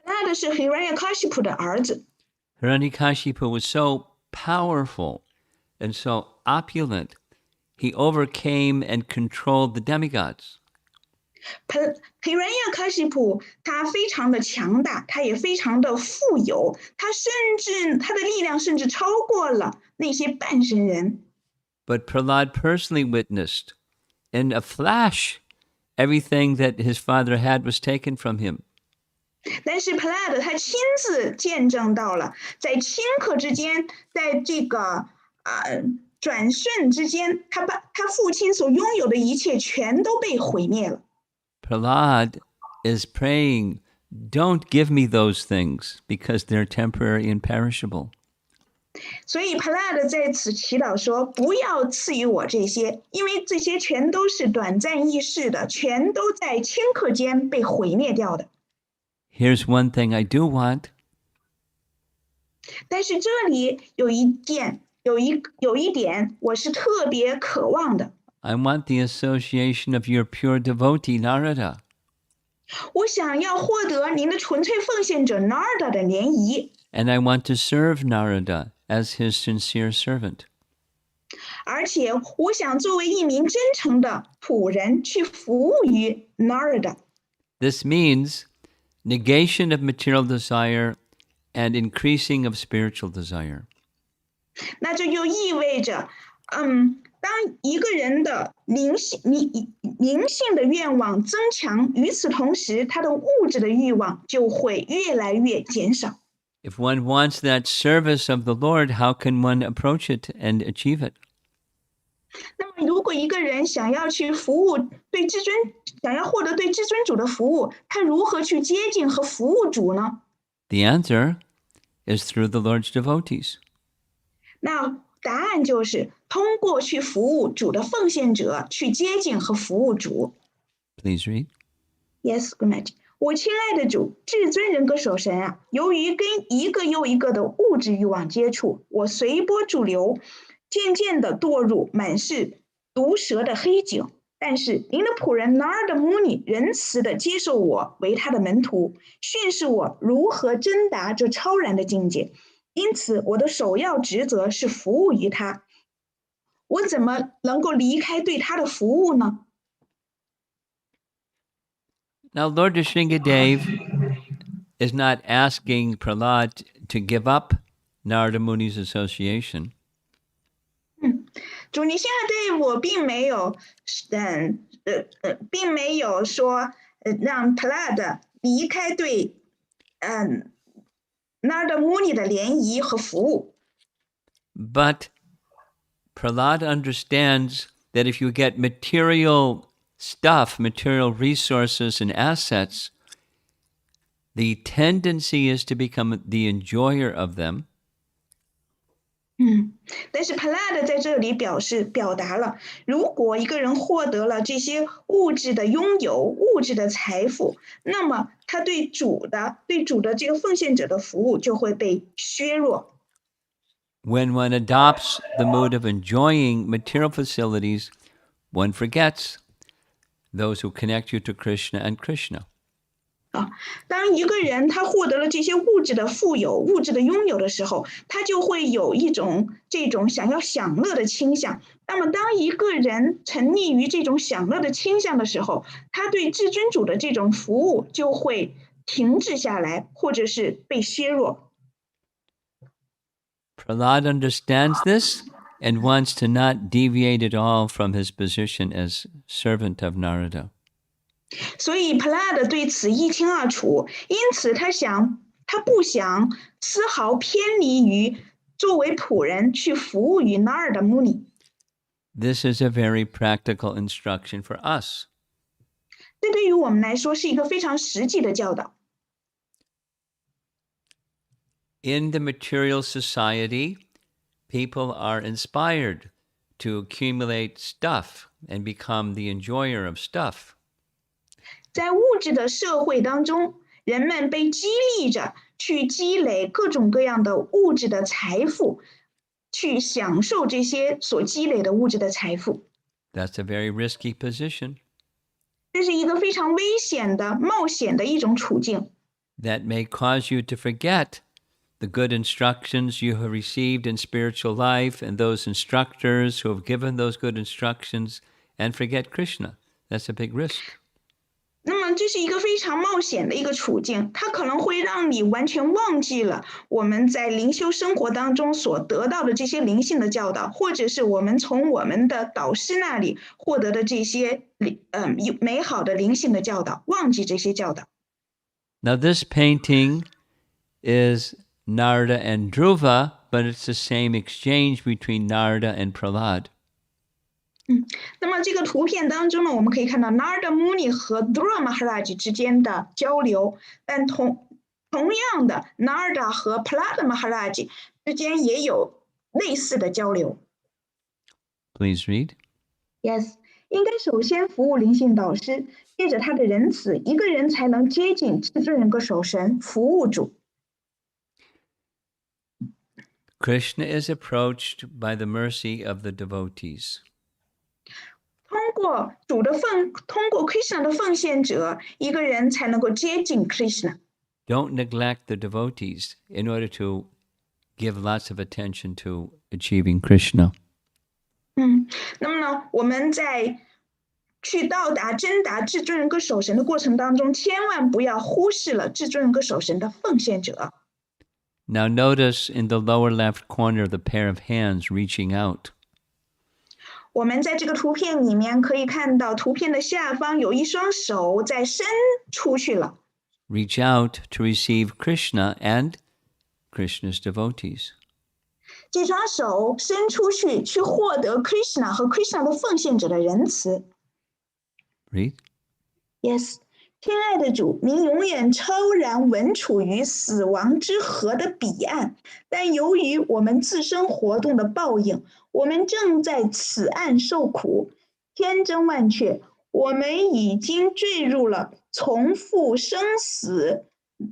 他的是 Hiranyakashipu 的儿子。Hiranyakashipu was so powerful and so opulent, he overcame and controlled the demigods. Hiranyakashipu 他非常的强大，他也非常的富有，他的力量甚至超过了那些半神人。But Prahlad personally witnessed, in a flash, everything that his father had was taken from him. 但是 Prahlad 他亲自见证到了，在顷刻之间，在这个转瞬之间，他父亲所拥有的一切全都被毁灭了。Prahlad is praying, don't give me those things because they're temporary and perishable. 所以 Prahlad 在此祈祷说：“不要赐予我这些，因为这些全都是短暂易逝的，全都在顷刻间被毁灭掉的。” Here's one thing I do want. 但是这里有一点，我是特别渴望的。I want the association of your pure devotee, Narada. 我想要获得您的纯粹奉献者 Narada 的联谊。And I want to serve Narada as his sincere servant. 而且我想作为一名真诚的仆人去服务于 Narada。 This means negation of material desire and increasing of spiritual desire. 那这就意味着，当一个人的灵性的愿望增强，与此同时，他的物质的欲望就会越来越减少。If one wants that service of the Lord, how can one approach it and achieve it? 那么，如果一个人想要去服务对至尊，想要获得对至尊主的服务，他如何去接近和服务主呢？ The answer is through the Lord's devotees. 那答案就是通过去服务主的奉献者，去接近和服务主。Please read. Yes, good night. 我亲爱的主，至尊人格守神啊，由于跟一个又一个的物质欲望接触，我随波逐流，渐渐地堕入满是毒蛇的黑井。但是您的仆人拿尔的穆尼仁慈地接受我为他的门徒，训示我如何真达这超然的境界。因此，我的首要职责是服务于他。我怎么能够离开对他的服务呢？ Now, Lord Nrsingadev is not asking Prahlad to give up Narada Muni's association. 主尼现在对我并没有，并没有说，让 Prahlad 离开对，Narada Muni 的联谊和服务。But Prahlad understands that if you get material stuff, material resources and assets, the tendency is to become the enjoyer of them. 但是 Prahlad 在这里表达了，如果一个人获得了这些物质的拥有、物质的财富，那么他对主的这个奉献者的服务就会被削弱。When one adopts the mood of enjoying material facilities, one forgets those who connect you to Krishna and Krishna. 当一个人他获得了这些物质的富有、物质的拥有的时候，他就会有一种这种想要享乐的倾向。那么，当一个人沉溺于这种享乐的倾向的时候，他对至尊主的这种服务就会停滞下来，或者是被削弱。Prahlad understands this and wants to not deviate at all from his position as servant of Narada. 所以 Prahlad 对此一清二楚，因此他不想丝毫偏离于作为仆人去服务于 Narada Muni。This is a very practical instruction for us. 这对于我们来说是一个非常实际的教导。In the material society, people are inspired to accumulate stuff and become the enjoyer of stuff. 在物质的社会当中，人们被激励着去积累各种各样的物质的财富，去享受这些所积累的物质的财富。That's a very risky position. 这是一个非常危险的、冒险的一种处境。That may cause you to forget the good instructions you have received in spiritual life and those instructors who have given those good instructions and forget Krishna. That's a big risk. 那么这是一个非常冒险的一个处境，它可能会让你完全忘记了我们在灵修生活当中所得到的这些灵性的教导，或者是我们从我们的导师那里获得的这些美好的灵性的教导，忘记这些教导。Now this painting is Narada and Dhruva, but it's the same exchange between Narada and Prahlad. 那么这个图片当中呢，我们可以看到 Narada Muni 和 Dhruva Maharaj 之间的交流，但同样的 Narada 和 Prahlad Maharaj 之间也有类似的交流。Please read. Yes， 应该首先服务灵性导师，借着他的仁慈，一个人才能接近至尊人格守神，服务主。Krishna is approached by the mercy of the devotees. 通过 Krishna 的奉献者，一个人才能够接近 Krishna。 Don't neglect the devotees in order to give lots of attention to achieving Krishna. 那么呢，我们在去到达真达至尊人格守神的过程当中，千万不要忽视了至尊人格守神的奉献者。Now notice in the lower left corner the pair of hands reaching out. 我们在这个图片里面可以看到，图片的下方有一双手在伸出去了。Reach out to receive Krishna and Krishna's devotees. 这双手伸出去，去获得 Krishna 和 Krishna 的奉献者的仁慈。Read. Yes， 天爱的主，您永远超然稳处于死亡之河的彼岸，但由于我们自身活动的报应，我们正在此岸受苦。千真万确，我们已经坠入了重复生死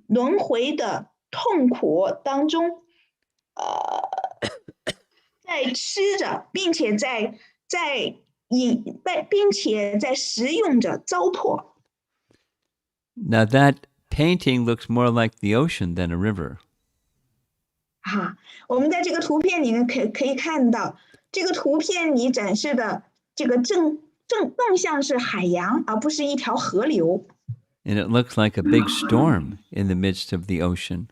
轮回的痛苦当中。在吃着，并且在食用着糟粕。Now that painting looks more like the ocean than a river. 我们在这个图片里面可以看到，这个图片里展示的这个更像是海洋，而不是一条河流。And it looks like a big storm in the midst of the ocean.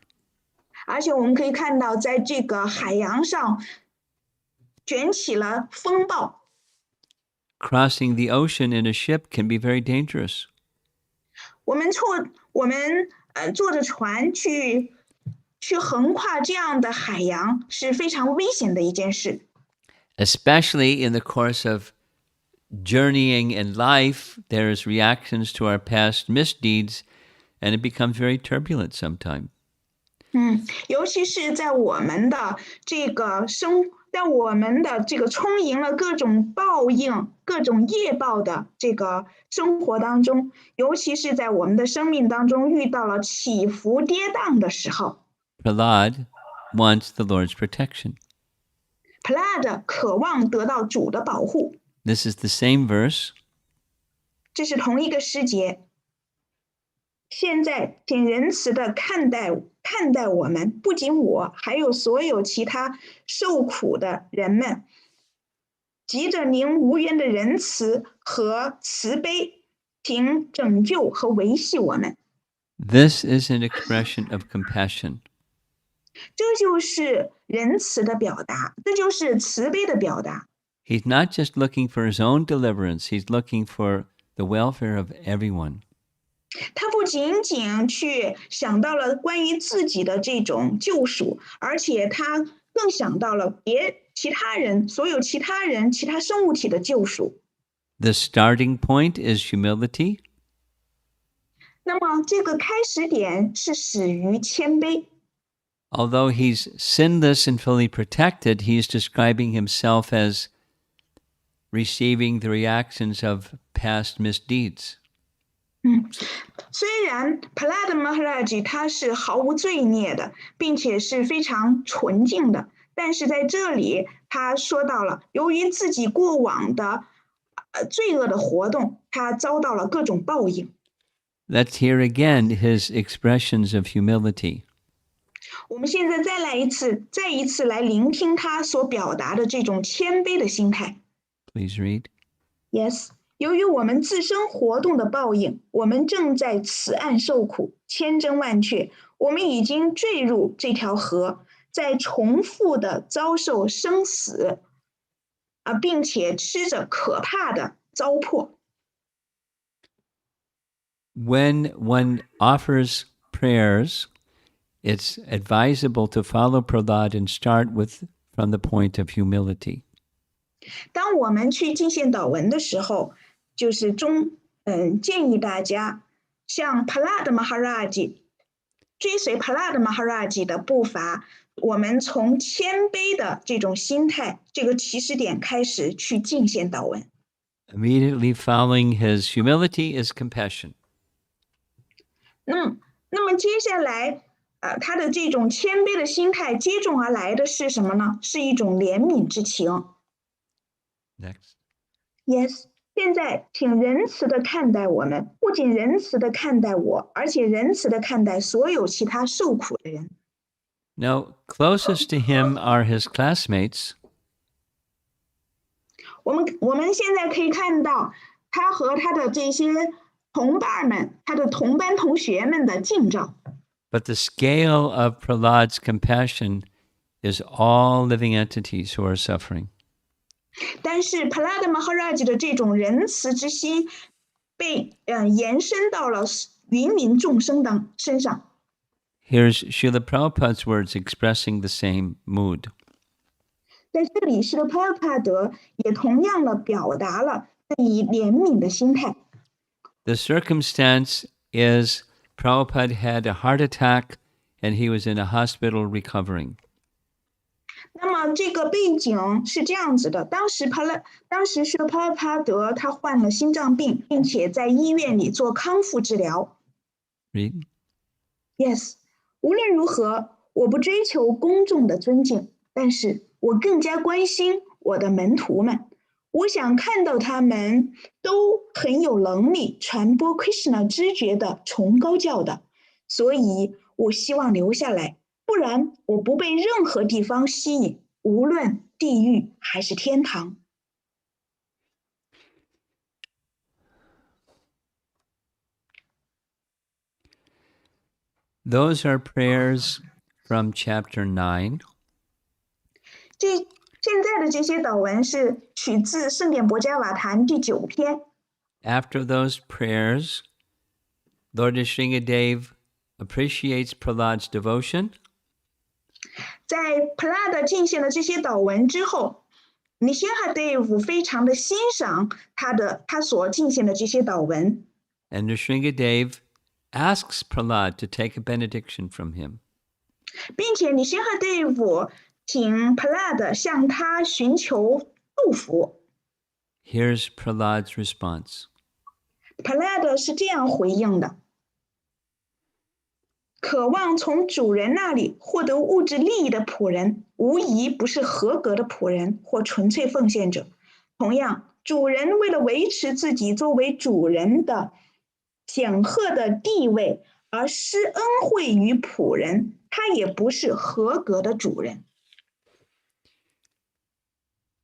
而且我们可以看到，在这个海洋上卷起了风暴。Crossing the ocean in a ship can be very dangerous. 我们坐着船去横跨这样的海洋是非常危险的一件事。Especially in the course of journeying in life, there's reactions to our past misdeeds, and it becomes very turbulent sometimes. 尤其是在我们的这个充盈了各种报应、各种业报的这个生活当中，尤其是在我们的生命当中遇到了起伏跌宕的时候。Prahlad wants the Lord's protection. Prahlad 渴望得到主的保护。This is the same verse. 这是同一个诗节。现在，请仁慈的看待我们，不仅我，还有所有其他受苦的人们。藉着您无缘的仁慈和慈悲，请拯救和维系我们。This is an expression of compassion. 这就是仁慈的表达，这就是慈悲的表达。He's not just looking for his own deliverance, he's looking for the welfare of everyone. 他不仅仅去想到了关于自己的这种救赎，而且他更想到了其他人、所有其他人、其他生物体的救赎。The starting point is humility. 那么这个开始点是始于谦卑。Although he's sinless and fully protected, he's describing himself as receiving the reactions of past misdeeds. 虽然 Prahlad Maharaj 他是毫无罪孽的，并且是非常纯净的，但是在这里他说到了，由于自己过往的罪恶的活动，他遭到了各种报应。Let's hear again his expressions of humility. 我们现在再一次来聆听他所表达的这种谦卑的心态。Please read. Yes. 由于我们自身活动的报应，我们正在此岸受苦，千真万确，我们已经坠入这条河，在重复的遭受生死，并且吃着可怕的糟粕。When one offers prayers, it's advisable to follow Prahlad and start from the point of humility. 当我们去进献祷文的时候，就是建议大家像 Prahlad Maharaj 追随 Prahlad Maharaj 的步伐，我们从谦卑的这种心态，这个起始点开始去进献祷文。Immediately following his humility is compassion. 那么接下来，他的这种谦卑的心态接踵而来的是什么呢？是一种怜悯之情。Next. Yes. 现在，请仁慈的看待我们，不仅仁慈的看待我，而且仁慈的看待所有其他受苦的人。Now, closest to him are his classmates. 我们现在可以看到，他和他的这些同伴们，他的同班同学们的近照。But the scale of Prahlad's compassion is all living entities who are suffering. 但是 Prahlada Maharaj 的这种仁慈之心被延伸到了芸芸众生身上。Here's Srila Prabhupada's words expressing the same mood. 在这里，施的帕尔帕德也同样的表达了对于怜悯的心态。The circumstance is Prabhupada had a heart attack and he was in a hospital recovering. 那么这个背景是这样子的：当时施的帕尔帕德他患了心脏病，并且在医院里做康复治疗。Read. Yes， 无论如何，我不追求公众的尊敬，但是我更加关心我的门徒们。我想看到他们都很有能力传播 Krishna 知觉的崇高教导，所以我希望留下来，不然我不被任何地方吸引，无论地狱还是天堂。Those are prayers from chapter 9. 现在的这些祷文是取自圣典博迦瓦坛第9篇。After those prayers, Lord Nrsingadev appreciates Prahlad's devotion. 在 Prahlada 进献了这些祷文之后，Nrsimhadev 非常的欣赏他所进献的这些祷文。And Nrsingadev asks Prahlad to take a benediction from him. 并且Nrsimhadev请 Prahlada 向他寻求祝福。Here's Prahlad's response. Prahlada 是这样回应的：渴望从主人那里获得物质利益的仆人，无疑不是合格的仆人或纯粹奉献者。同样，主人为了维持自己作为主人的显赫的地位而施恩惠于仆人，他也不是合格的主人。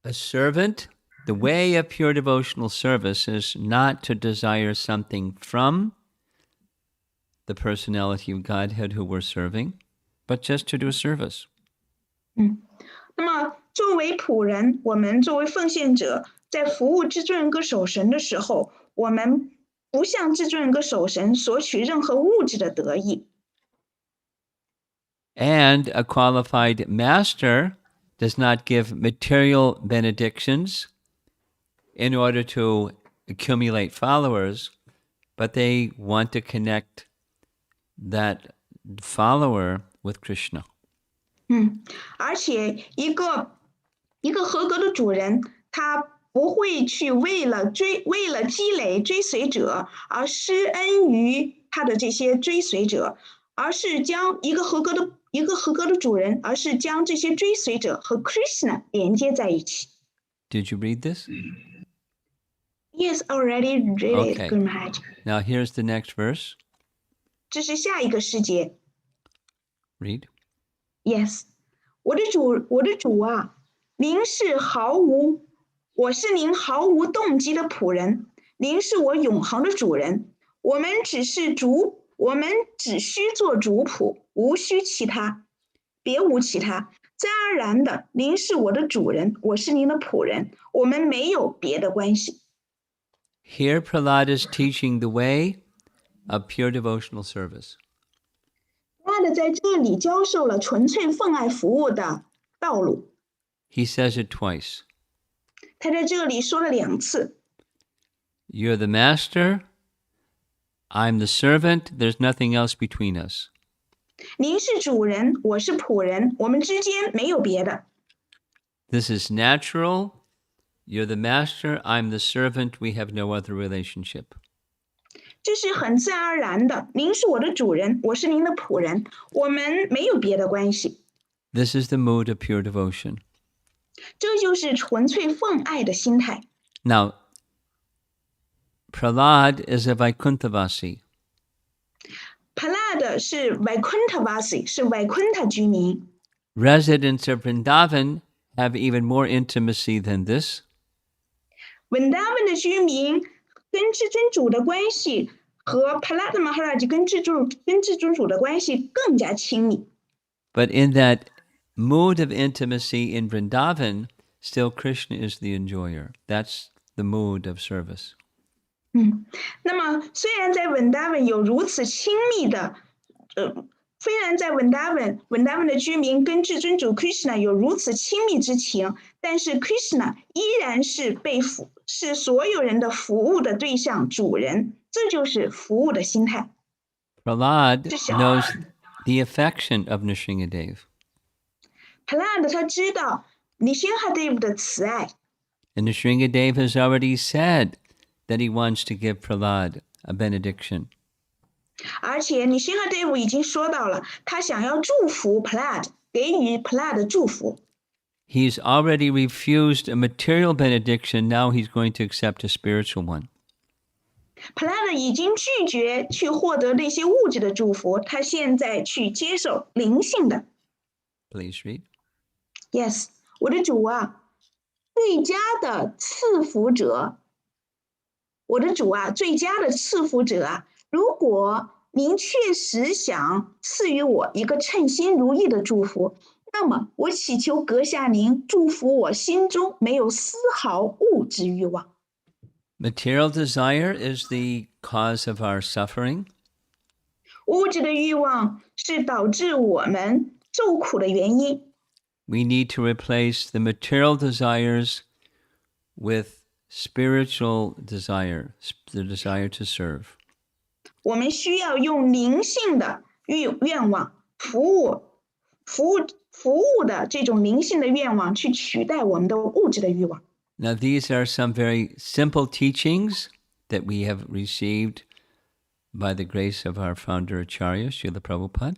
A servant, the way of pure devotional service is not to desire something from the personality of Godhead who we're serving, but just to do service. 那么作为仆人，我们作为奉献者，在服务至尊人格守神的时候，我们不向至尊人格守神索取任何物质的得益。And a qualified master does not give material benedictions in order to accumulate followers, but they want to connect that follower with Krishna. 而且一个合格的主人，他不会去为了积累追随者而施恩于他的这些追随者，而是将一个合格的主人，而是将这些追随者和 Krishna 连接在一起。Did you read this? Yes, already read it, Okay. Guru Maharaj. Now here's the next verse. 这是下一个世节。Read. Yes， 我的主啊，我是您毫无动机的仆人，您是我永恒的主人。我们只需做主仆，无需其他，别无其他。自然而然的，您是我的主人，我是您的仆人，我们没有别的关系。Here Prahlad is teaching the way of pure devotional service. 他的在这里教授了纯粹奉爱服务的道路。He says it twice. 他在这里说了2次。You're the master, I'm the servant, there's nothing else between us. 您是主人，我是仆人，我们之间没有别的。This is natural. You're the master, I'm the servant, we have no other relationship. 这是很自然而然的。您是我的主人，我是您的仆人，我们没有别的关系。This is the mood of pure devotion. 这就是纯粹奉爱的心态。Now, Prahlad is a Vaikunthavasi. Prahlad 是 Vaikunthavasi， 是 Vaikuntha 居民。Residents of Vrindavan have even more intimacy than this. Vrindavan 的居民跟至尊主的关系和 Prahlad Maharaj 跟至尊主的关系更加亲密。But in that mood of intimacy in Vrindavan, still Krishna is the enjoyer. That's the mood of service. 那么虽然在文达文有如此亲密的，虽然在文达文的居民跟至尊主 Krishna 有如此亲密之情，但是 Krishna 依然是是所有人的服务的对象、主人，这就是服务的心态。Prahlad knows the affection of Nrsingadev. Prahlad 他知道 Nrsimhadev 的慈爱。And Nrsingadev has already said that he wants to give Prahlad a benediction. 而且Nrsimhadev 已经说到了，他想要祝福 Prahlad， 给予 Prahlad 祝福。He's already refused a material benediction, now he's going to accept a spiritual one. Prahlad 已经拒绝去获得那些物质的祝福，他现在去接受灵性的。Please read. Yes， 我的主啊，最佳的赐福者，我的主啊，最佳的赐福者啊，如果您确实想赐予我一个称心如意的祝福，那么我祈求阁下您祝福我心中没有丝毫物质欲望。Material desire is the cause of our suffering. 物质的欲望是导致我们受苦的原因。We need to replace the material desires with spiritual desire, the desire to serve. 我们需要用灵性的愿望，服务的这种灵性的愿望去取代我们的物质的欲望。Now, these are some very simple teachings that we have received by the grace of our founder Acharya, Srila Prabhupada.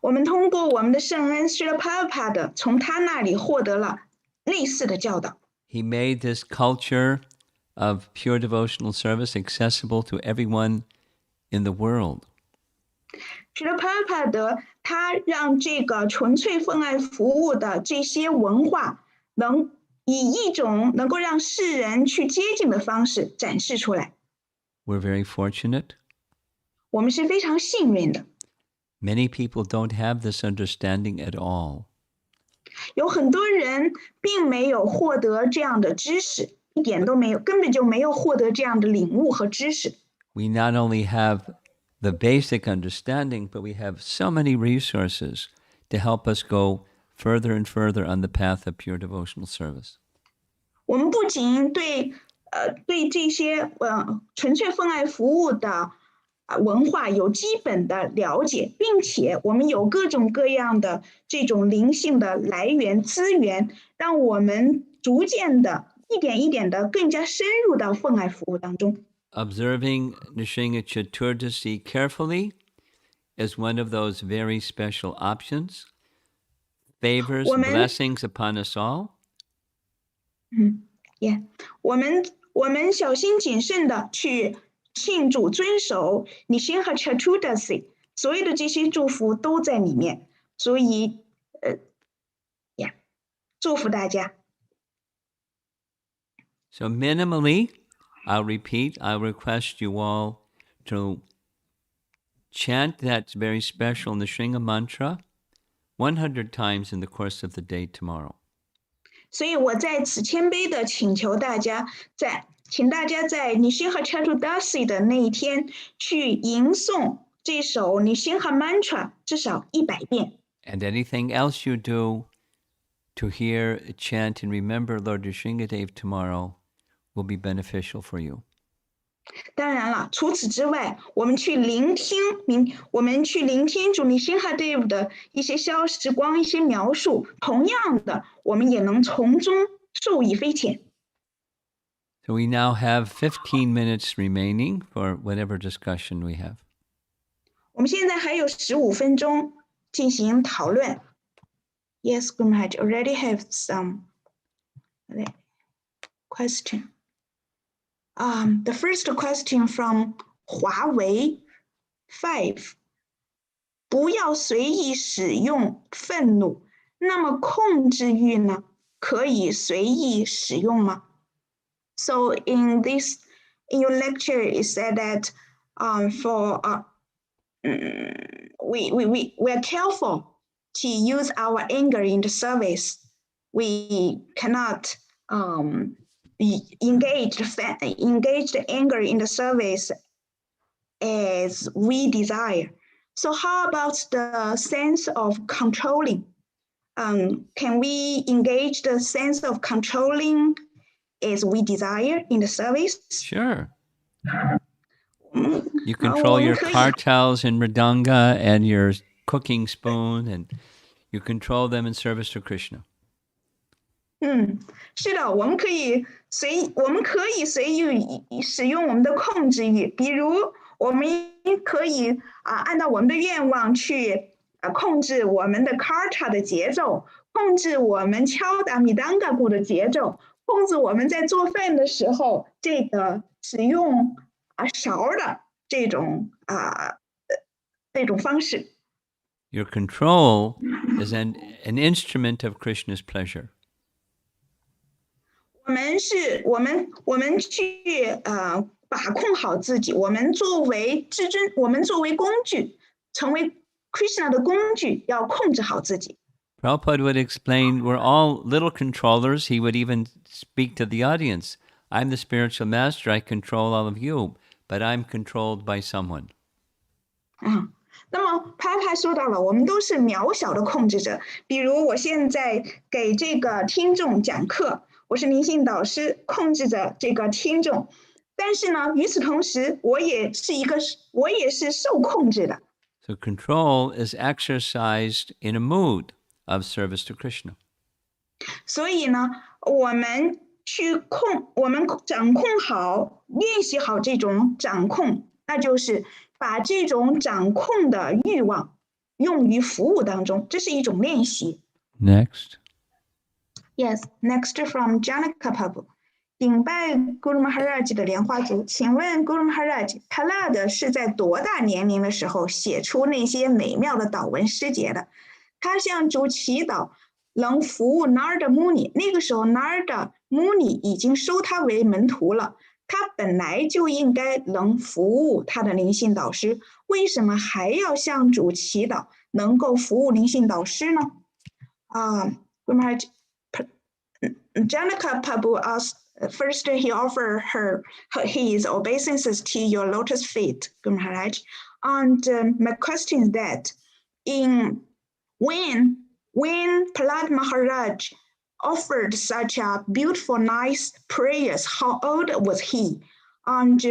我们通过我们的圣恩 Srila Prabhupada 从他那里获得了类似的教导。He made this culture of pure devotional service accessible to everyone in the world. Srila Prabhupada 他让这个纯粹奉爱服务的这些文化能以一种能够让世人去接近的方式展示出来。We're very fortunate. 我们是非常幸运的。Many people don't have this understanding at all. 有很多人并没有获得这样的知识，一点都没有，根本就没有获得这样的领悟和知识。We not only have the basic understanding, but we have so many resources to help us go further and further on the path of pure devotional service. 我们不仅对这些纯粹奉爱服务的文化有基本的了解，并且我们有各种各样的这种灵性的来源资源，让我们逐渐的一点一点的更加深入到奉爱服务当中。Observing Nrsimha Chaturdasi carefully is one of those very special options. Favors, blessings upon us all.我们小心谨慎的去庆祝遵守Narsimha Chaturdasi， 所有的这些祝福都在里面，所以祝福大家。So minimally, I'll repeat, I'll request you all to chant that very special Nrsimha mantra 100 times in the course of the day tomorrow. 所以我在此谦卑的请求大家，请大家在Narsimha Chaturdasi的那一天去吟诵这首Narsimha mantra 至少100遍。And anything else you do to hear, chant, and remember Lord Nrsingadev tomorrow will be beneficial for you. 当然了，除此之外，我们去聆听主Narsimhadev的一些消时光、一些描述，同样的，我们也能从中受益匪浅。So we now have 15 minutes remaining for whatever discussion we have. 我们现在还有15分钟进行讨论。Yes, Guru Maharaj, already have some question. The first question from 华为 5. 不要随意使用愤怒，那么控制欲呢？可以随意使用吗？So in your lecture, it said that we are careful to use our anger in the service. We cannot engage the anger in the service as we desire. So how about the sense of controlling? Can we engage the sense of controlling as we desire in the service? Sure. You control your kartals and mridanga and your cooking spoon, and you control them in service to Krishna. 是的，我们可以随意使用我们的控制欲，比如我们可以按照我们的愿望去控制我们的 karta 的节奏，控制我们敲打米当嘎鼓的节奏，控制我们在做饭的时候这个使用勺的这种方式。Your control is an instrument of Krishna's pleasure. 我们去把控好自己，我们作为工具，成为 Krishna 的工具，要控制好自己。Prabhupada would explain, we're all little controllers. He would even speak to the audience. I'm the spiritual master. I control all of you, but I'm controlled by someone. 那么帕说到了，我们都是渺小的控制者。比如我现在给这个听众讲课，我是灵性导师，控制着这个听众。但是呢，与此同时，我也是受控制的。So control is exercised in a mood of service to Krishna. 所以呢，我们掌控好，练习好这种掌控，那就是把这种掌控的欲望用于服务当中，这是一种练习。Next. Yes, next from Janaka Prabhu. 顶拜 Guru Maharaj 的莲花族，请问 Guru Maharaj, Prahlad 是在多大年龄的时候写出那些美妙的祷文诗节的？他向主祈祷能服务 Narada Muni， 那个时候 Narada Muni 已经收他为门徒了，他本来就应该能服务他的灵性导师，为什么还要向主祈祷能够服务灵性导师呢？Guru Maharaj, Janaka Prabhu asked, first he offered his obeisances to your lotus feet, Guru Maharaj. And my question is that when Prahlad Maharaj offered such a beautiful, nice prayers, how old was he? And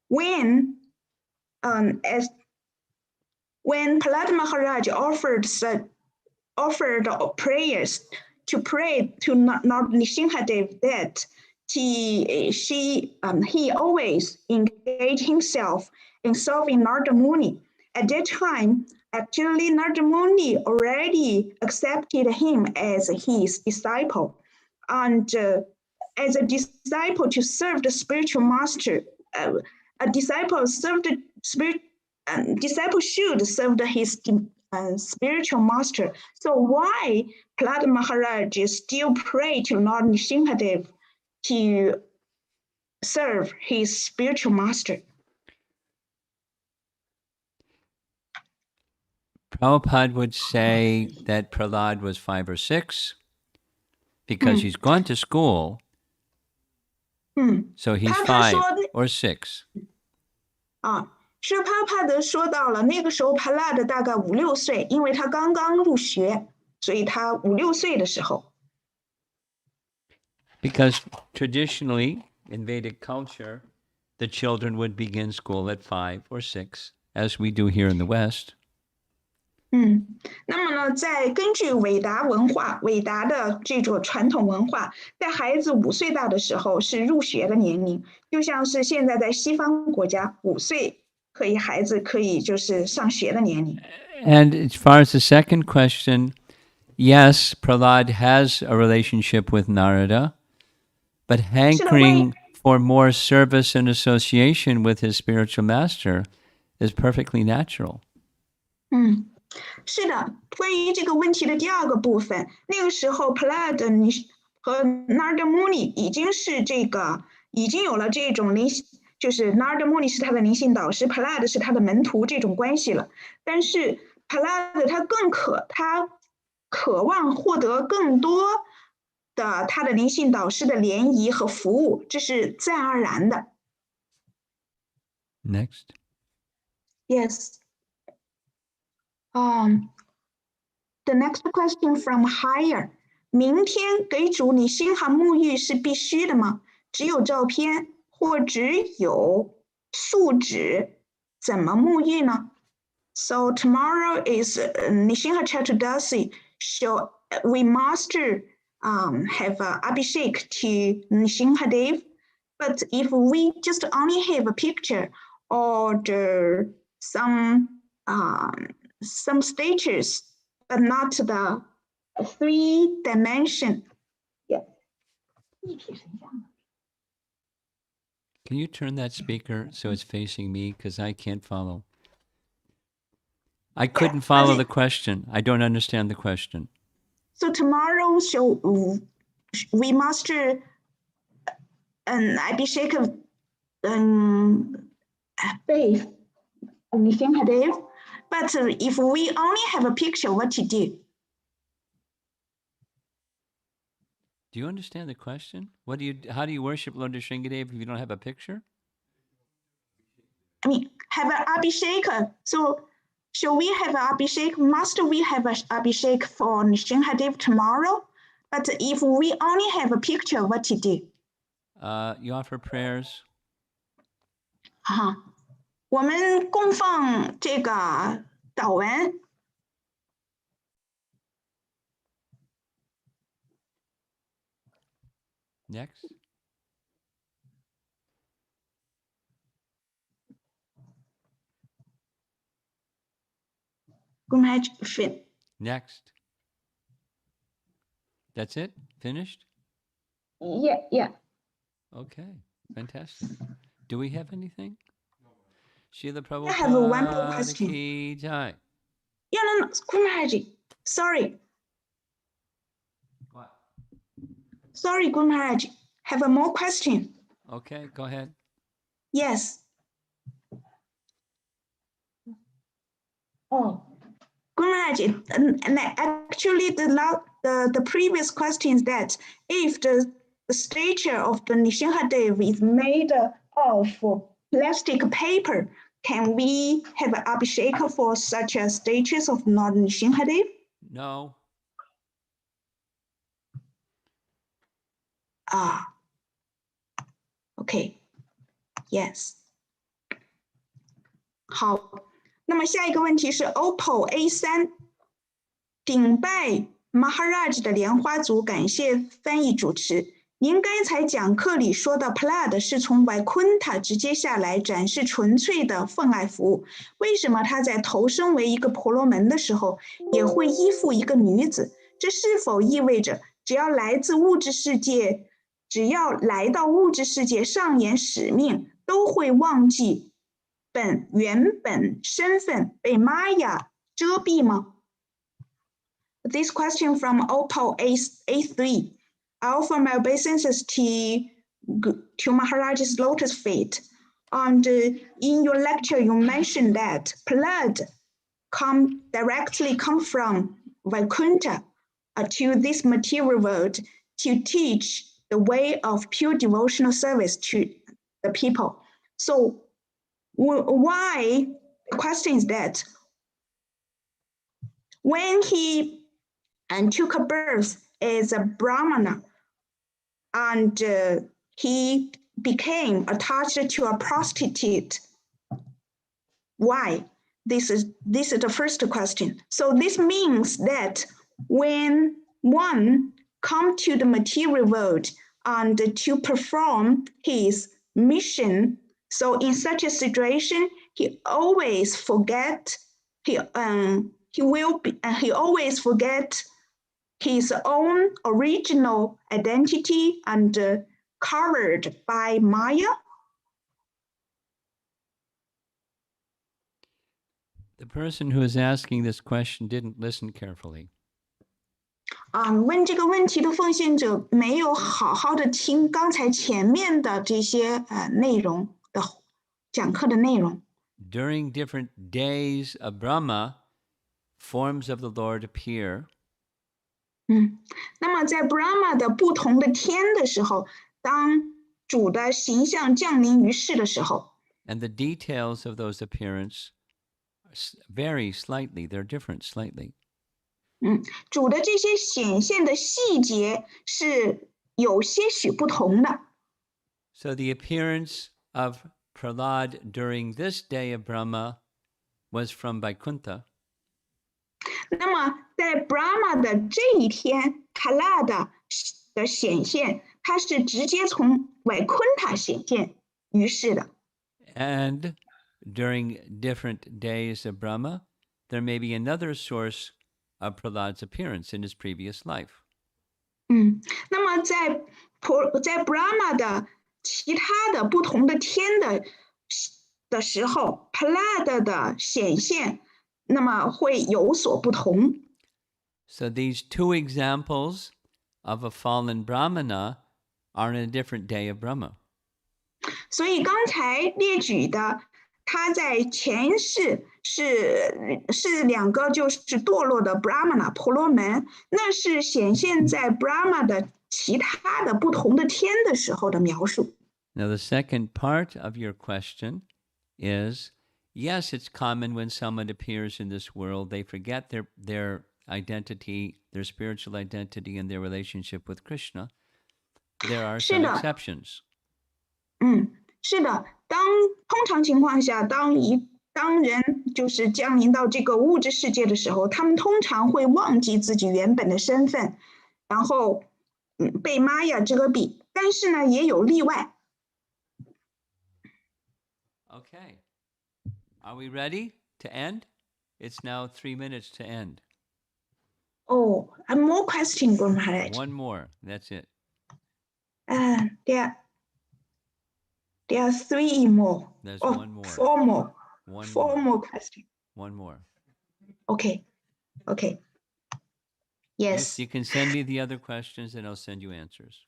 when Prahlad Maharaj offered prayers to pray to Narsimha that he always engaged himself in serving Narada Muni. At that time, actually, Narada Muni already accepted him as his disciple. And as a disciple to serve the spiritual master, a disciple should serve his spiritual master. So why Prahlad Maharaj still pray to Lord Nrsimhadev to serve his spiritual master? Prabhupada would say that Prahlad was 5 or 6 because he's gone to school. So he's 5 or 6. 是Prabhupada说到了那个时候Prahlad大概5、6岁，因为他刚刚入学，所以他5、6岁的时候。Because traditionally in Vedic culture, the children would begin school at 5 or 6, as we do here in the West. 那么呢，根据伟达的这种传统文化，在孩子5岁大的时候是入学的年龄，就像是现在在西方国家5岁孩子可以就是上学的年龄。And as far as the second question, yes, Prahlad has a relationship with Narada, but hankering for more service and association with his spiritual master is perfectly natural. 是的，关于这个问题的第二个部分，那个时候 Prahlad 和 Narada Muni 已经有了这种就是 Narsimha 是他的灵性导师 ，Prahlad 是他的门徒这种关系了。但是 Prahlad 他渴望获得更多的他的灵性导师的联谊和服务，这是自然而然的。Next. Yes. The next question from Higher. 明天给主你心寒沐浴是必须的吗？只有照片或只有树脂，怎么沐浴呢？ So tomorrow is Nishinha Chaturdasi. So we must have Abhishek to Nishinha Dev. But if we just only have a picture or some statues, but not the 3-dimension. Yeah. Can you turn that speaker so it's facing me? Because I can't follow. I couldn't follow the question. I don't understand the question. So tomorrow, we must Abhishek faith Nishinhadev. But if we only have a picture, what to do? Do you understand the question? How do you worship Lord Sringadev if you don't have a picture? I mean, have an Abhishek. So shall we have an Abhishek? Must we have an Abhishek for Nishinhadev tomorrow? But if we only have a picture, what to do? You offer prayers. 我们供奉这个祷文。Next. Next. That's it? Finished? Yeah. Okay, fantastic. Do we have anything? Srila Prabhupada. I have one more question. Ki jai. Yeah, no, Guru sorry. What? Sorry, Guru Maharaj. Have a more question. Okay, go ahead. Yes. Oh, Guru Maharaj, and actually the previous question is that if the statue of the Nishinhadev is made of plastic paper, can we have an Abhishek for such a statues of Lord Nishinhadev? No. Okay. Yes. 好，那么下一个问题是 OPPO A3顶拜 Maharaj 的莲花组，感谢翻译主持。您刚才讲课里说到 Prahlad 是从 Vaikuntha 直接下来展示纯粹的奉爱服务，为什么他在投生为一个婆罗门的时候也会依附一个女子？这是否意味着只要来到物质世界上演使命，都会忘记原本身份被玛雅遮蔽吗？ This question from OPPO A3. I offer my obeisances to Maharaj's lotus feet. And in your lecture, you mentioned that Prahlad directly come from Vaikuntha to this material world to teach the way of pure devotional service to the people. So why? The question is that when he took a birth as a Brahmana and he became attached to a prostitute, why? This is the first question. So this means that when one comes to the material world and to perform his mission, so in such a situation, he always forget his own original identity and covered by Maya. The person who is asking this question didn't listen carefully. 问这个问题的奉献者没有好好的听刚才前面的这些内容。的讲课的内容。During different days of Brahma, forms of the Lord appear. 那么在 Brahma 的不同的天的时候，当主的形象降临于世的时候， And the details of those appearances vary slightly. They're different slightly. 主的这些显现的细节是有些许不同的。So the appearance of Prahlad during this day of Brahma was from Vaikuntha. 那么在 Brahma 的这一天 ，Prahlad 的显现，它是直接从Vaikuntha 显现于世的。And during different days of Brahma, there may be another source of Prahlad's appearance in his previous life. 那么在 Brahma 的其他的不同的天的时候 ，Prahlad 的显现，那么会有所不同。So these two examples of a fallen Brahmana are in a different day of Brahma. 所以刚才列举的，他在前世是两个就是堕落的 Brahmana 婆罗门，那是显现在 Brahma 的其他的不同的天的时候的描述。Now, the second part of your question is, yes, it's common when someone appears in this world, they forget their identity, their spiritual identity, and their relationship with Krishna. There are some exceptions. 是的，通常情况下，当人就是降临到这个物质世界的时候，他们通常会忘记自己原本的身份，然后被玛雅遮蔽。但是呢，也有例外。Okay. Are we ready to end? It's now 3 minutes to end. Oh, and more question, Guru Maharaj. One more. That's it. There are 3 more. There's one more. 4 more. One 4 more questions. One more. Okay. Yes. You can send me the other questions and I'll send you answers.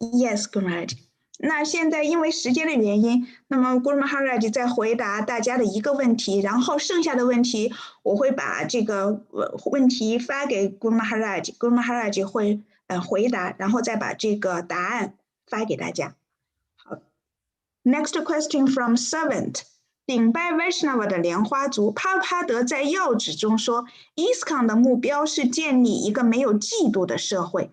Yes, Guru Maharaj. 那现在因为时间的原因，那么 Guru Maharaj 再回答大家的一个问题，然后剩下的问题我会把这个问题发给 Guru Maharaj，Guru Maharaj 会回答，然后再把这个答案发给大家。好 ，Next question from servant。顶拜 Vaishnava 的莲花族帕帕德在要旨中说 ，ISKCON 的目标是建立一个没有嫉妒的社会。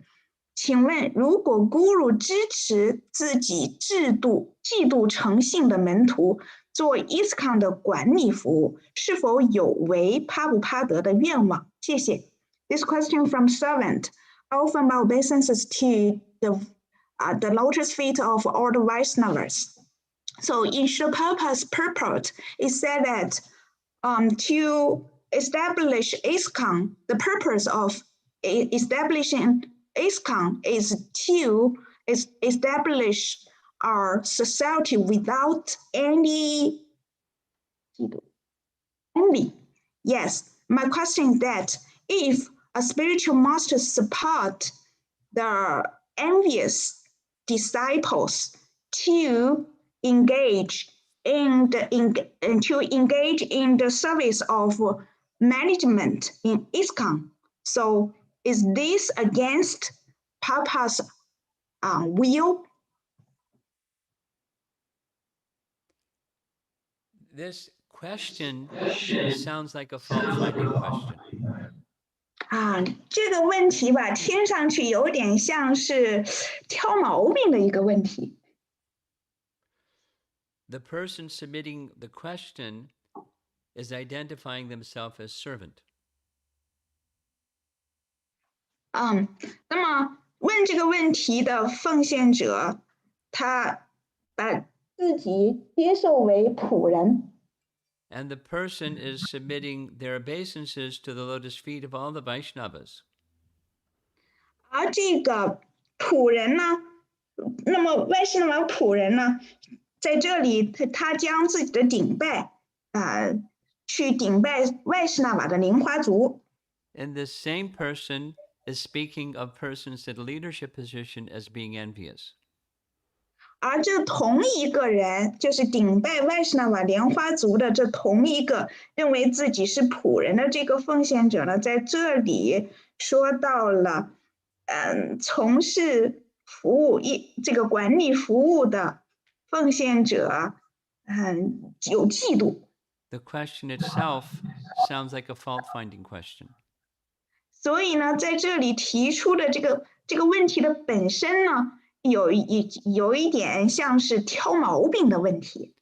请问，如果 Guru 支持自己嫉妒诚信的门徒做 ISKCON 的管理服务，是否有违帕布帕德的愿望？谢谢。This question from servant. Offer my obeisances to the lotus feet of all the Vaishnavas. So in Srila Prabhupada's purport, it said that to establish ISKCON, the purpose of establishing ISKCON is to establish our society without any envy. Yes, my question is that if a spiritual master support the envious disciples to engage in the service of management in ISKCON, so is this against Papa's will? This question sounds like a fault-finding question. 这个问题吧，听上去有点像是挑毛病的一个问题。The person submitting the question is identifying themselves as servant. 那么问这个问题的奉献者，他把自己接受为仆人。And the person is submitting their obeisances to the lotus feet of all the Vaishnavas. 而这个仆人呢，那么外星人仆人呢，在这里他将自己的顶拜去顶拜外士那瓦的莲花族。And this same person is speaking of persons in a leadership position as being envious. 而这同一个人，就是顶拜外什纳瓦莲花族的这同一个认为自己是仆人的这个奉献者呢，在这里说到了，从事服务这个管理服务的奉献者，有嫉妒。The question itself sounds like a fault-finding question. 所以呢，在这里提出的这个问题的本身呢，有一点像是挑毛病的问题。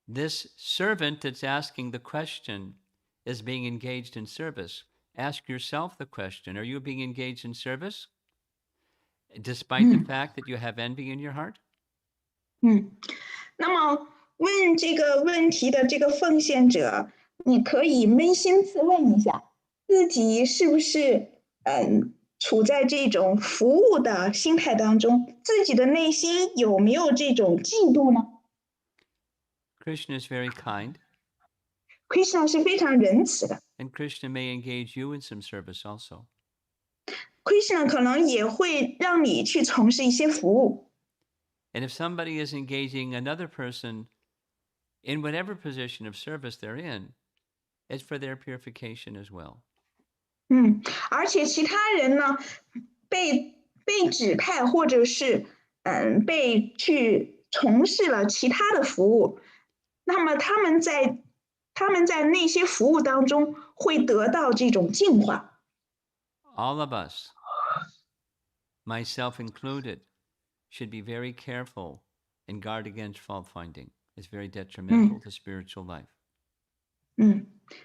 This servant that's asking the question is being engaged in service. Ask yourself the question, are you being engaged in service despite the fact that you have envy in your heart? 那么问这个问题的这个奉献者，你可以扪心自问一下，自己是不是处在这种服务的心态当中，自己的内心有没有这种嫉妒呢 Krishna is very kind, ？Krishna 是非常仁慈的 and Krishna may engage you in some service also. ，Krishna 可能也会让你去从事一些服务。And if somebody is engaging another person in whatever position of service they're in, it's for their purification as well. 而且其他人呢，被指派或者是被去从事了其他的服务，那么他们在那些服务当中会得到这种净化。All of us, myself included, should be very careful and guard against fault finding. It's very detrimental to spiritual life.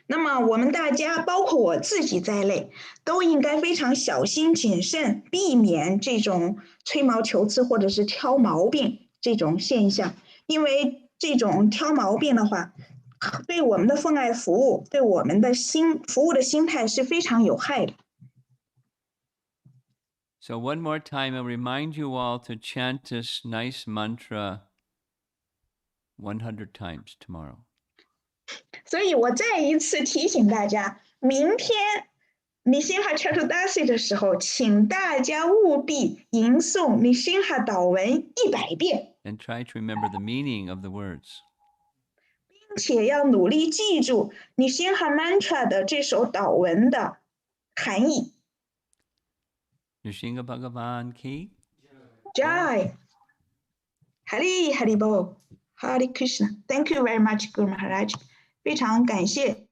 那么我们大家，包括我自己在内，都应该非常小心谨慎，避免这种吹毛求疵或者是挑毛病这种现象。因为这种挑毛病的话，对我们的奉爱服务，对我们的服务的心态是非常有害的。So, one more time, I'll remind you all to chant this nice mantra 100 times tomorrow. 所以我再一次提醒大家，明天Narsimha Chaturdasi 的时候，请大家务必吟诵 Narsimha 祷文100遍。And try to remember the meaning of the words. 并且要努力记住你心哈 mantra 的这首祷文的含义。Nrsimha Bhagavan ki. Jai Hari Hari Bo Hari Krishna. Thank you very much, Guru Maharaj. 非常感谢。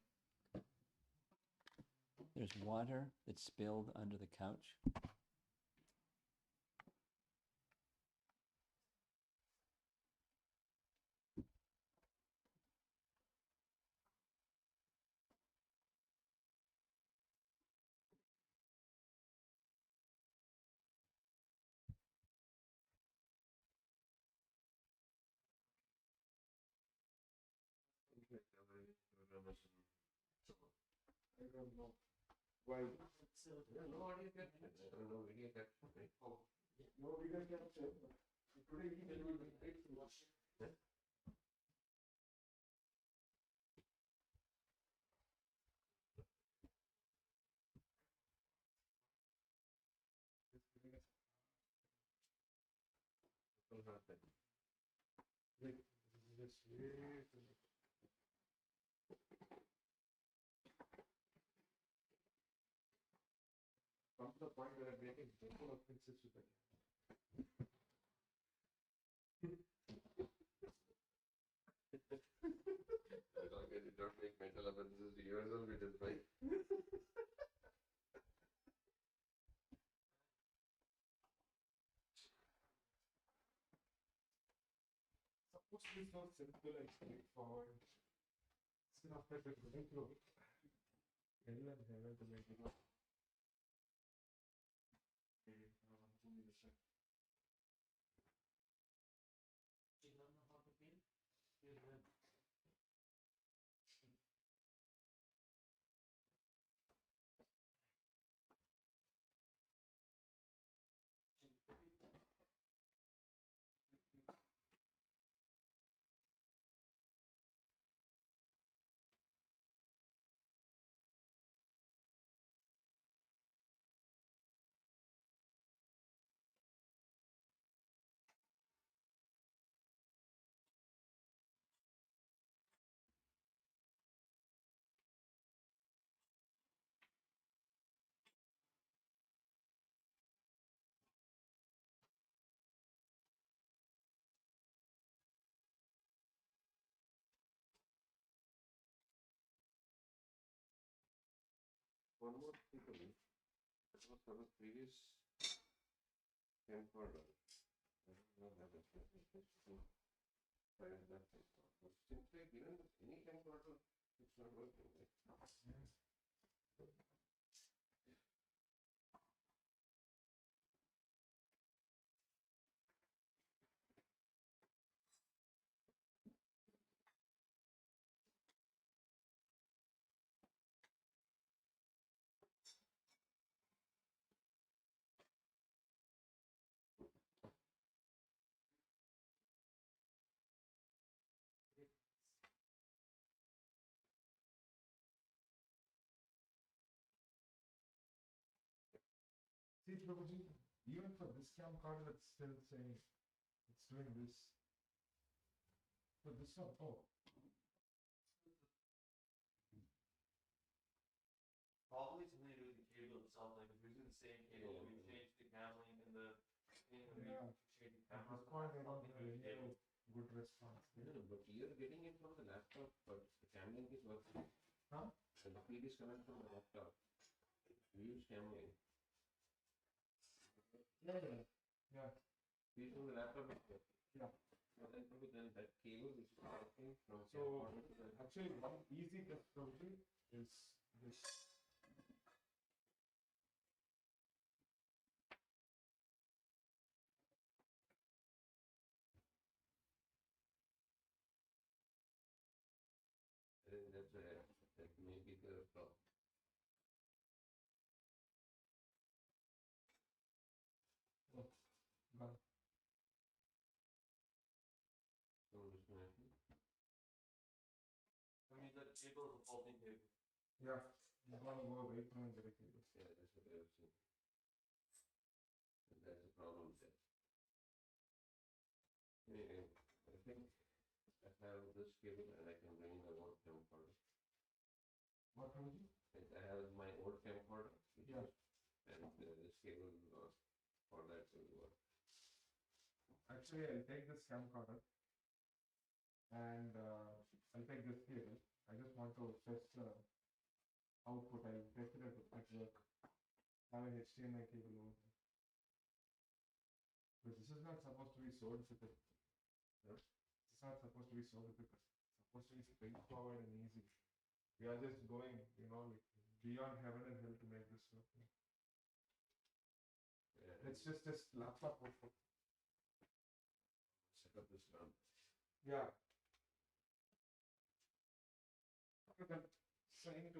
There's water that's spilled under the couch. Come to the point where I'm making simple offenses with it. As long as you don't make mental offenses to yourself, it is fine. Supposed to be so simple and straightforward. It's not that we're going through it. Hell and heaven to make it up. one more thing. That was for the previous camcorder. I don't know how that is. Find that thing. Simply given any camcorder, it's not working. Right? See, Prabhuji, even for this camcorder, it's still saying it's doing this. For this one, oh, Probably something to do with the cable itself. Like if you're using the same cable, we change the cam link and the thing, and yeah. change the At camera. this point, I don't Something have with the any cable. good response. No, but you're getting it from the laptop, but the cam link is working. Huh? And the feed is coming from the laptop. You use cam link. Yeah. Yeah. Feed from the laptop is working. Yeah. And then that cable which is working from So, camcorder to the actually, one easy test, Prabhuji, is this. that's that may be the problem. Oh, got it. So disconnecting. I mean that cable is a faulty cable. Yeah, you want to go away from the cable. Yeah, that's what I was saying. And that's the problem there. Anyway, I think I have this cable and I can bring in the old camcorder. What, Prabhuji? I have my old camcorder. Yeah. And this cable for that will work. Actually, I'll take this camcorder and I'll take this cable. I just want to test the output. I'll test it at work. Have an HDMI cable over here. But this is not supposed to be sold with it. This is not supposed to be sold with it. It's supposed to be straightforward and easy. We are just going, like beyond heaven and hell to make this work. Yeah, It's just this laptop output. set up this lamp. Yeah. Okay, then trying to.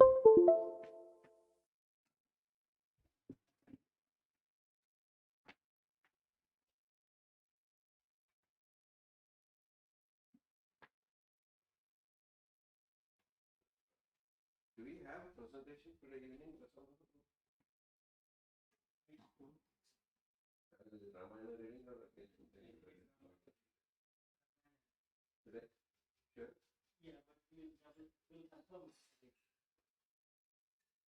Do we have a presentation for the evening or something? Ramayana reading or today? Sure. Yeah, but we'll confirm.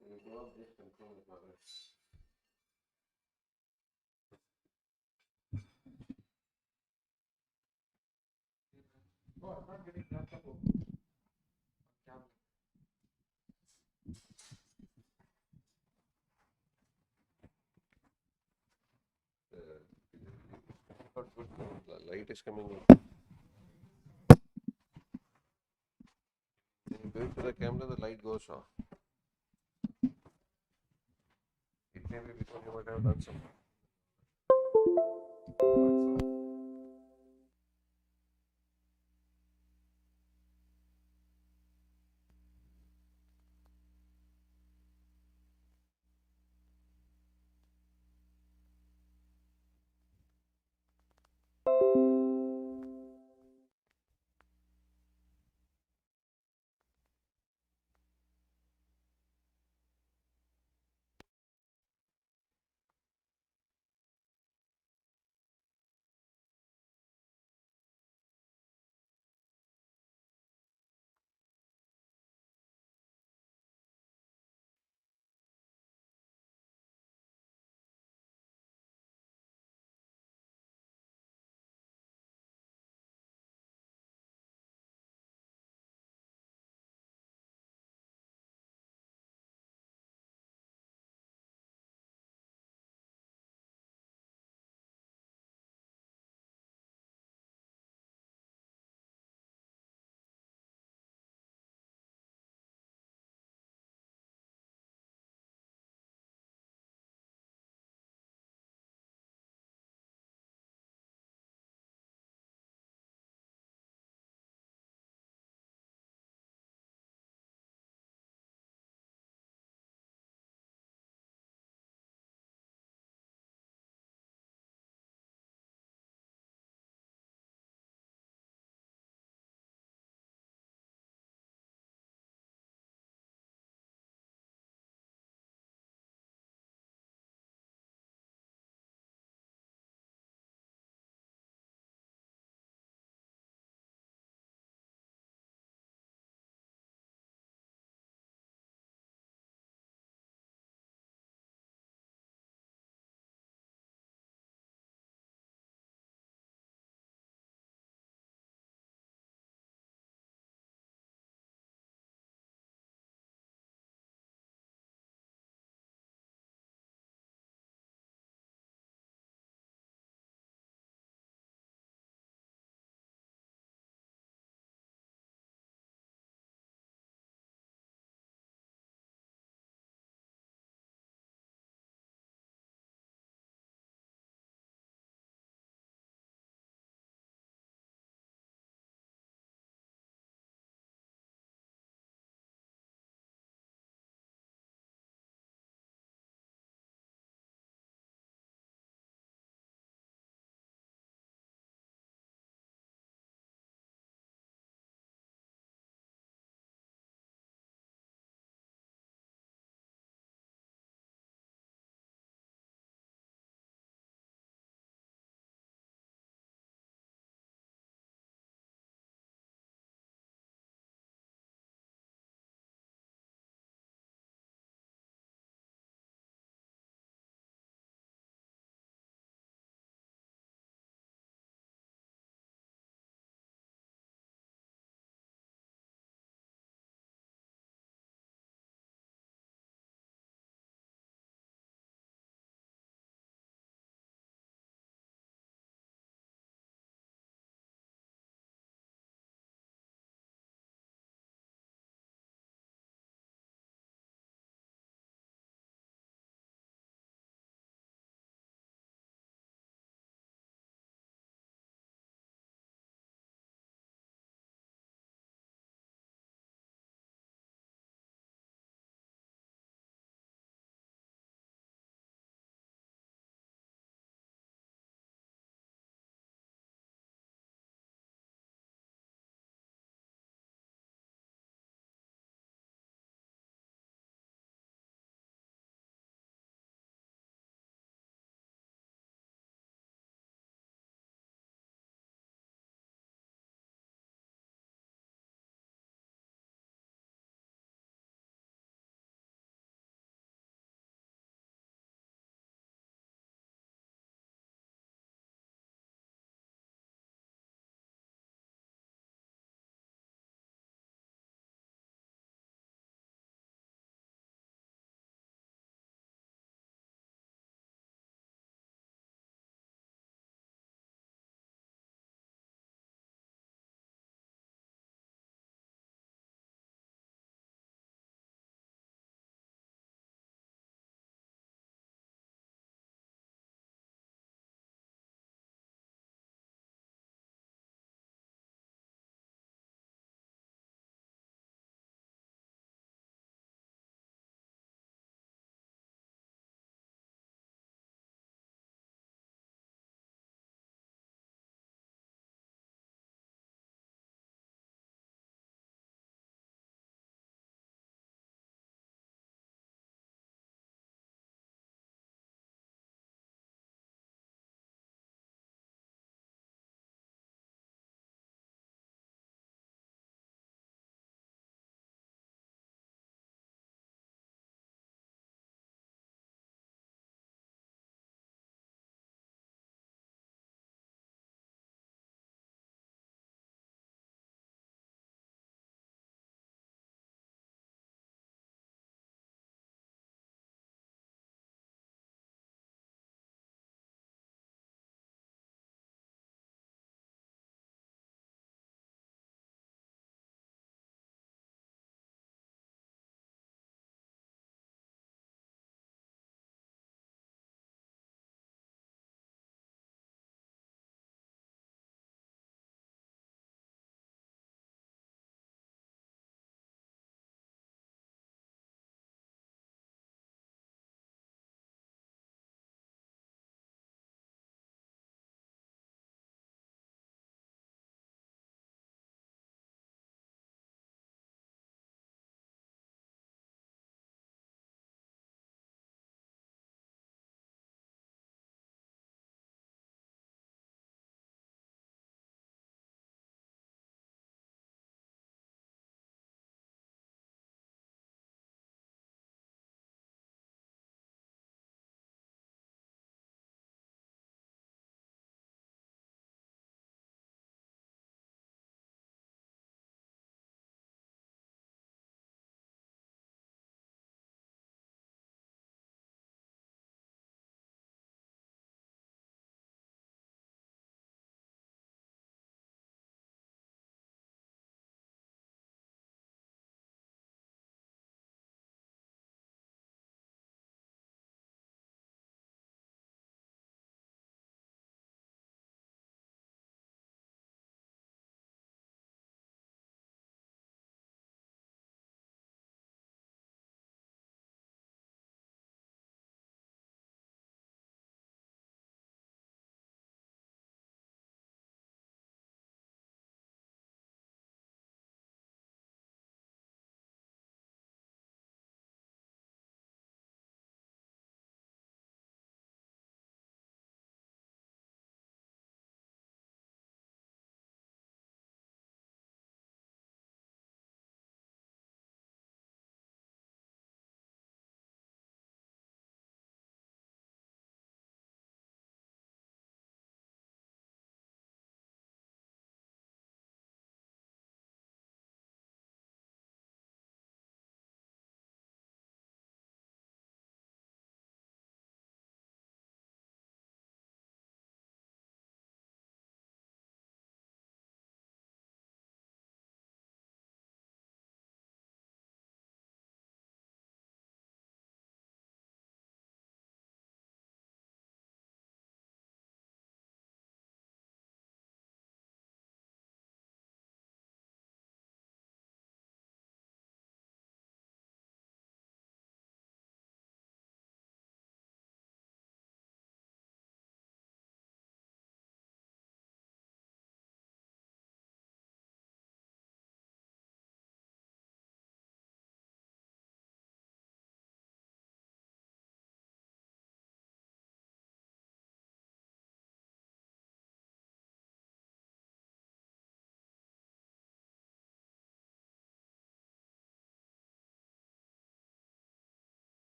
You go up this confirm the mother. Oh, I'm not getting laptop open. Camera. Not good. The light is coming in. When you go to the camera, the light goes off. It may be because you might have done something.